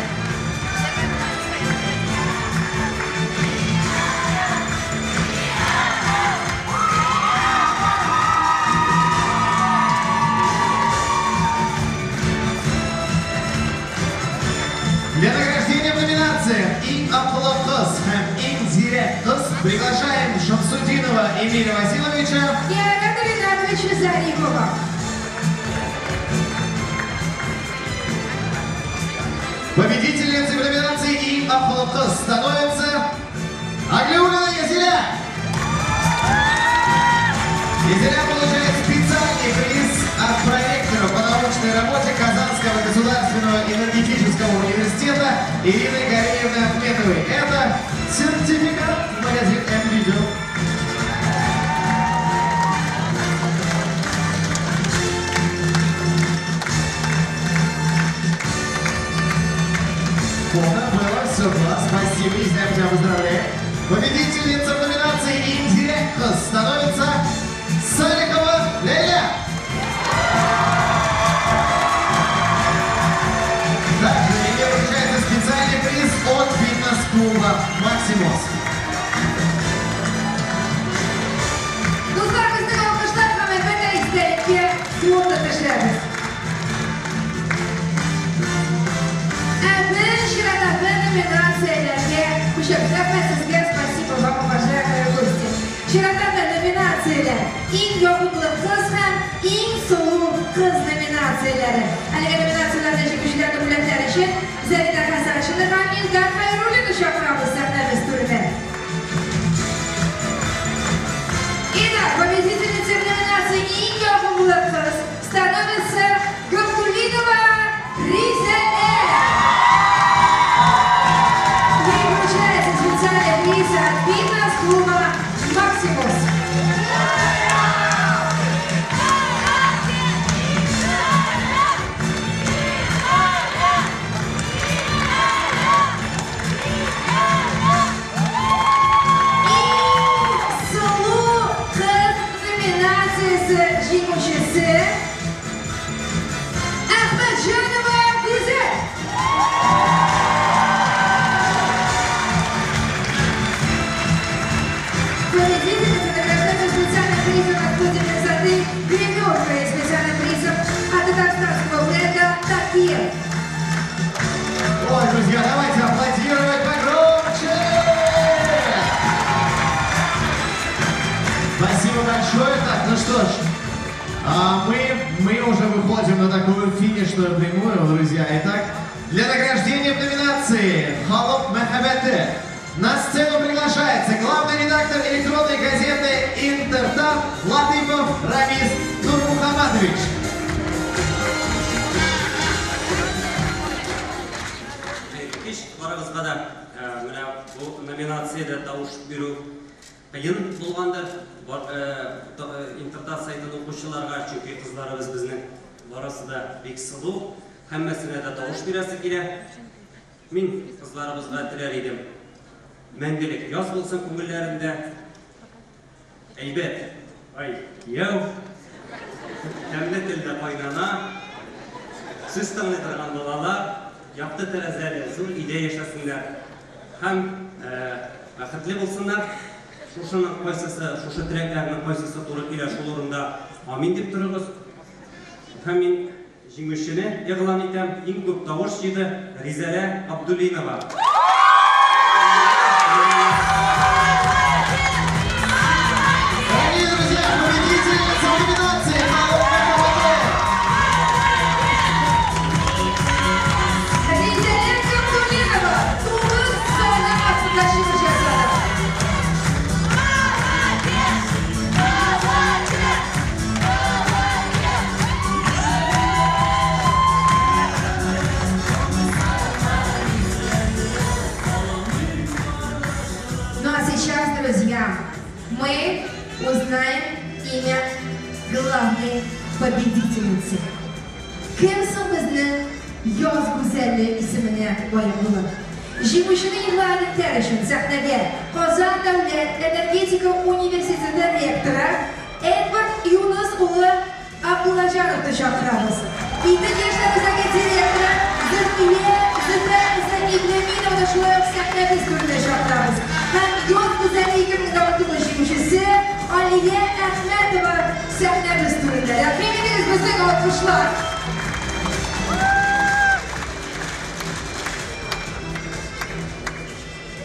Для награждения в номинациях «Ин Аплохос» и «Ин Зирекос» приглашаем Шамсудинова Эмиля Васильевича и Айрата Ринатовича Зарипова. Победительницей в номинации «Ин Аплохос» становится Аглиулина Езеля. Езеля получает специальный приз от проректора по научной работе Казанского государственного энергетического университета Ирины Гореевны Ахметовой. Это сертификат в магазин М-Видео. Фото было, все было. Спасибо, и я тебя поздравляю. Победительница в номинации «Индиректос» становится Салихова Лейля. Также ей вручается специальный приз от фитнес-клуба «Максимус». Dostlar bizning olqishlar ham albatta izlaylikka sug'urta tashlaymiz. Широта номинацияларga qo'shilib sizga спасибо вам, уважаемые гости. Широтада номинациялар eng yoqimli qiz ham eng so'luv qiz nominatsiyalari. Haligi nominatsiyalarda ishtirok etganlar uchun Zarida Hasanchini va Ilgar Xayrullayevni chaqiramiz sahnamiz turida. Итак, победительницей в номинации «Eng yoqimli qiz» становится Габдулинова Ризале. Ей вручается специальный приз от фитнес-клуба «Максимус». Ой, друзья, давайте аплодировать погромче! Спасибо большое. Так, ну что ж, мы уже выходим на такую финишную прямую, друзья. Итак, для награждения в номинации «Халоп Махабете» на сцену приглашается главный редактор электронной газеты «Интертап» Латыпов Рамис Нурмухаматович. Барабызға да мына бұл номинацияда дауыс беру қиын болғандар. Интертап сайтының оқушыларға, чөнки қызларыбыз біздің барасы да бек сұлу, һәммәсіне де дауыс берәсе келе. Мен қызларыбызға тілер едім. мәңгілік яз болсын көңілләрендә. Әйбәт, яу, тәмле тілді қайнана, сүз тыңлый торган балалар, яқты тәрәзәле зур идея яшасындар. Һәм бәхетле булсыннар. Шушының кайсысы, шушы теләкләрнең кайсысы туры килә, шул урында амин дип торыгыз. Һәм мин җиңүчене игълан итәм. Иң күп тавыш җыйды Ризалә Абдуллинова. Друзья, мы узнаем имя главной победительницы. Кем собызны yoz güzelliği ismine koyulur. Җиңүчене игълан итәр өчен сәхнәгә Казан дәүләт энергетика университеты ректоры Эдвард Юнус улы Абдуллажановны чакырабыз. Итек яшьләребездәге директоры Зөфрә Зәмидләминовны шулай ук сәхнәбез түрендә чакырабыз. Һәм yoz güzelliği 2016 җиңүчесе Алия Әхмәтова сәхнәбез түрендә. Рәхим итегез безнең алкышлар.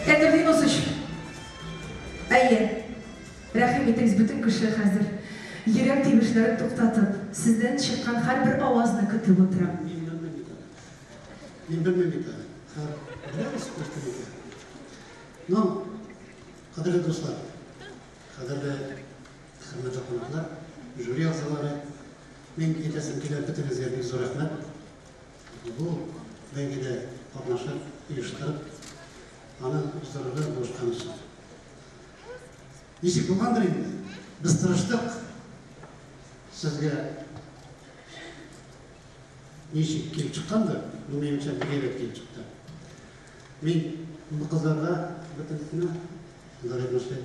Эдвард Юнусович, рәхим итегез, бүтән кеше хәзер. Йөрәк тибешләрен туктатып, сездән чыккан һәрбер авазны көтеп утырам. Мин белмим бит. Но, кадерле дуслар, кадерле хөрмәтле кунаклар, жюри әгъзалары, мин әйтәсем килә бөтенегезгә бик зур рәхмәт. Бу бәйгедә катнашып, оештырып, аны уздырырга булышкан өчен. Ничек булгандыр инде? Без тырыштык. Сезгә ничек килеп чыккандыр? Бу минемчә бик әйбәт килеп чыкты. Мин бу кызларга бөтенесенә дөресен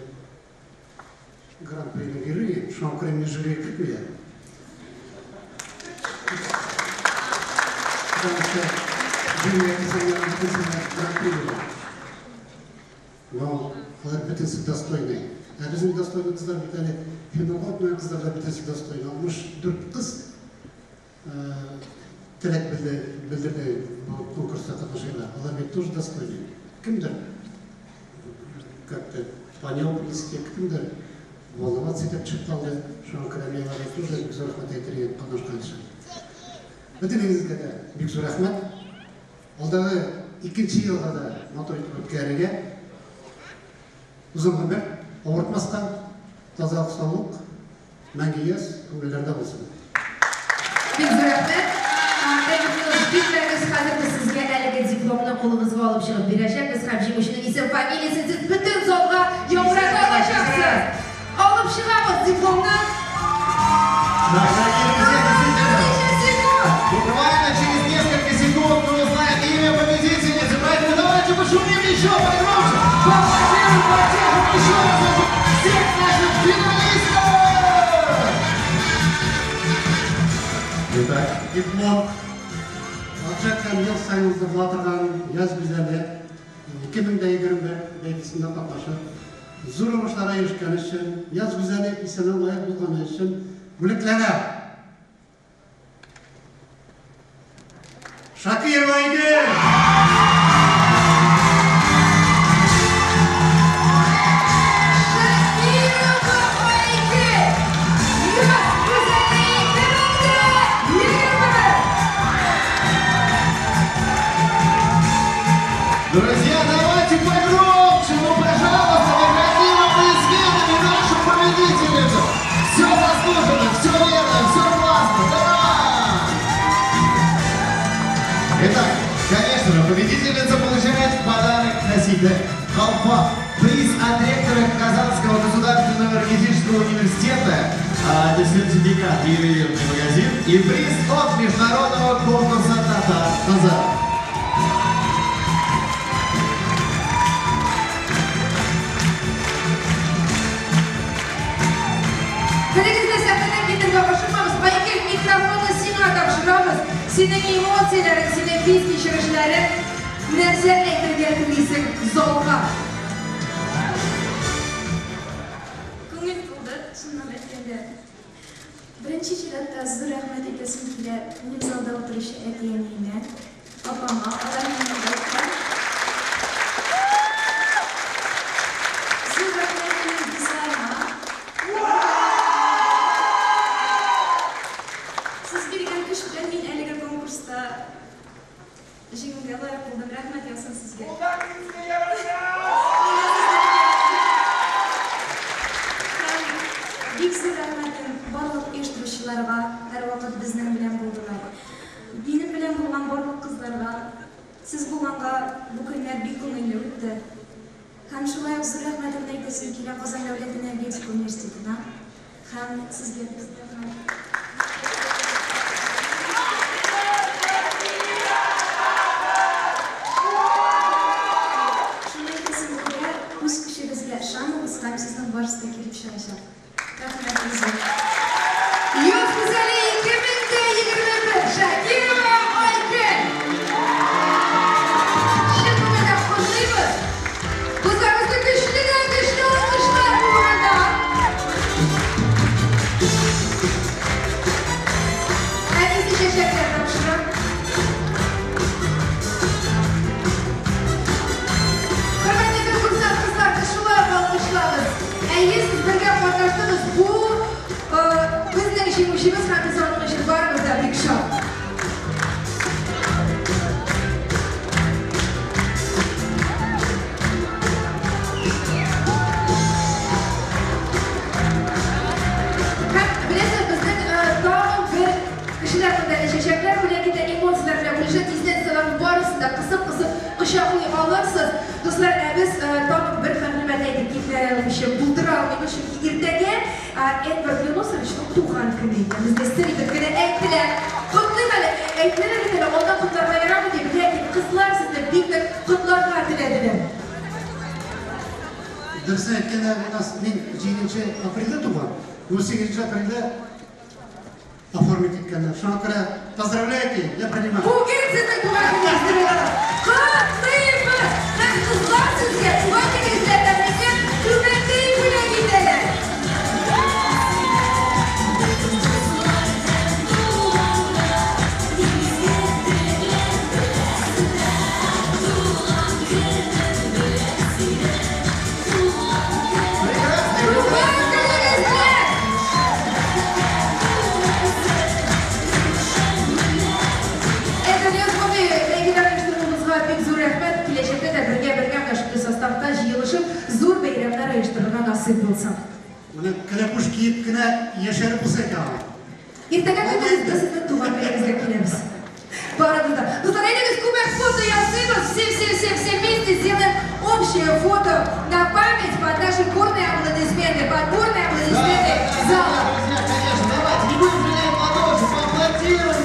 гран-при бирү, шуңа күрә мине жюри көтмәя. Но алар бөтенесе достойный. А безнең достойный кызлар бит әле финалга үтмәгән кызларга бөтенесе достойный. 64 кыз теләк белдерде бу конкурста катнашырга. Алар бит тоже достойный. Кемдер? Как-то понял близкий, кемдер? Волноваться итеп чыкканды. Шуңа күрә мин аларга тоже бик зур рәхмәт әйтергә катнашкан өчен. Бөтенегезгә дә бик зур рәхмәт. Алдагы 2нче елга да матур итеп үткәрергә uzun ömür, avurtmazdan тазалык, саулык, мәңге яз күңелләрдә булсын. Бик зур рәхмәт. Билгеләрегез хәзер без сезгә әлеге дипломны кулыгызга алып чыгып бирәчәкбез һәм җиңүченең исем фамилиясын сез бөтен залга яңгырата алачаксыз. Алып чыгабыз дипломны. Буквально через несколько секунд мы узнаем имя победительницы, поэтому давайте пошумим еще погромче. Поаплодируем, поддержим еще раз всех наших финалистов! Итак, диплом Акчаткан ел сайын уздырыла торган яз güzelliği 2021 бәйгесендә катнашып, зур уңышларга ирешкән өчен, яз güzelliği исеменә лаек булганы өчен бүләкләнә. Шакирова Айгөл! Друзья, давайте погромче, ну пожалуйста, наградим аплодисментами нашу победительницу. Все заслуженно, все верно, все классно, давай! Итак, конечно же, победительница получает в подарок носитель колпак. Приз от ректора Казанского государственного энергетического университета, это сертификат и ювелирный магазин, и приз от международного конкурса «Татар Назар». senin emosiyaların, senin biz geçirişlerin nerse ektirgen kılıyısın zolga. Көңіл болды, шыннан әйткенде. Birinchi jiratda zor rahmat aytasim keladi. Mening zalda o'tirishi aka-yenimga, opamga, olamga zor rahmat mening bizlarga. Siz bergan kuch bilan men әлеге konkursda jеңуге loyiq bo'ldim. Rahmat yo'sin sizga. Bek zo'r rahmatim barliq eshituvchilarga, har vaqt bizning bilan bo'ldilar. Benim bilan bo'lgan barliq qizlarga, siz bo'lganga bu kunlar bek ko'ngilli o'tdi. Ham shulay zo'r rahmatimni aytasim keladi Qozon davlat energetika universitetida. Ham sizga rahmat. O'z kuchingizga ishonamiz, ham sizning boshingizga kelib ishonishadi. Rahmat. Yurt güzeli 2021 Shakirova Oykun. Şimdi bana kutlayımız. Kızlarımızda güçlü olmuşlar bu arada. En iyisi teşekkür ederim. Hürmetli kızlar kışılar kalmışlarız. Eğer siz birlikte paylaştınız bu bizning işimiz ham insonning ishi barimizda big shot. Bilasiz bizning doim bir kishilar bilan yashashaklar, ularga emosiyalar bilan bo'lishadi, distansiyalarning borasida qisib qishaqli olasiz. Do'stlar, biz doim bir ma'lumot aytib ketmoqchi, buldira olmaymiz, chunki ertaga Edward Yo'nusovichning tug'ilgan kuni ekan. Bizda sirkada aytdilar. Qutlamalar, aytdilar, ondan qutlamayram deb, lekin qizlar sizni bitta qutlarga tiladilar. Дұрысын aytganda, мен 7 апрельда туған, 18 апрельда оформить еткенде. Шуңа күрә поздравляйте, я принимаю. Bugün sizin tugan kuningiz. Qutlaymiz. Ham qizlar sizga tuganingizdagi hurmatli bilan ketadilar. Nasip olsun. Buna kalapuş giyip kına yaşarı bulsak ya. Ertaga kunduz biz sizni tugan kuningizni kelamiz. Baramizda. Do'stlar, aytamiz, ko'mak foto yasaymiz. Все вместе сделаем общее фото на память под наши бурные аплодисменты, подборные аплодисменты зала. Друзья, конечно, давайте не будем жалеть ладоши, поаплодируем,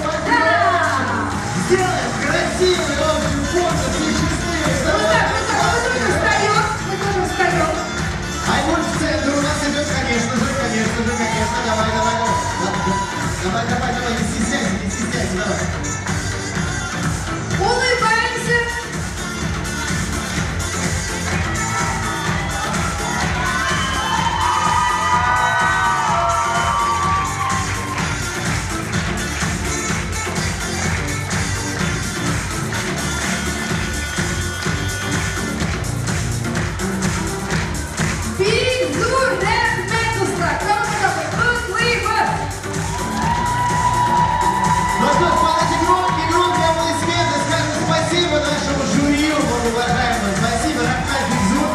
сделаем красивый общий фото, все счастливые. Мы тоже встаем. Аймур в центр у нас идет, конечно же, давай, не стесняйся, давай. Улыбаемся. Ну что ж, давайте громкие аплодисменты, скажем спасибо нашему жюри, уважаемому. Спасибо, Рахмат Бигзур.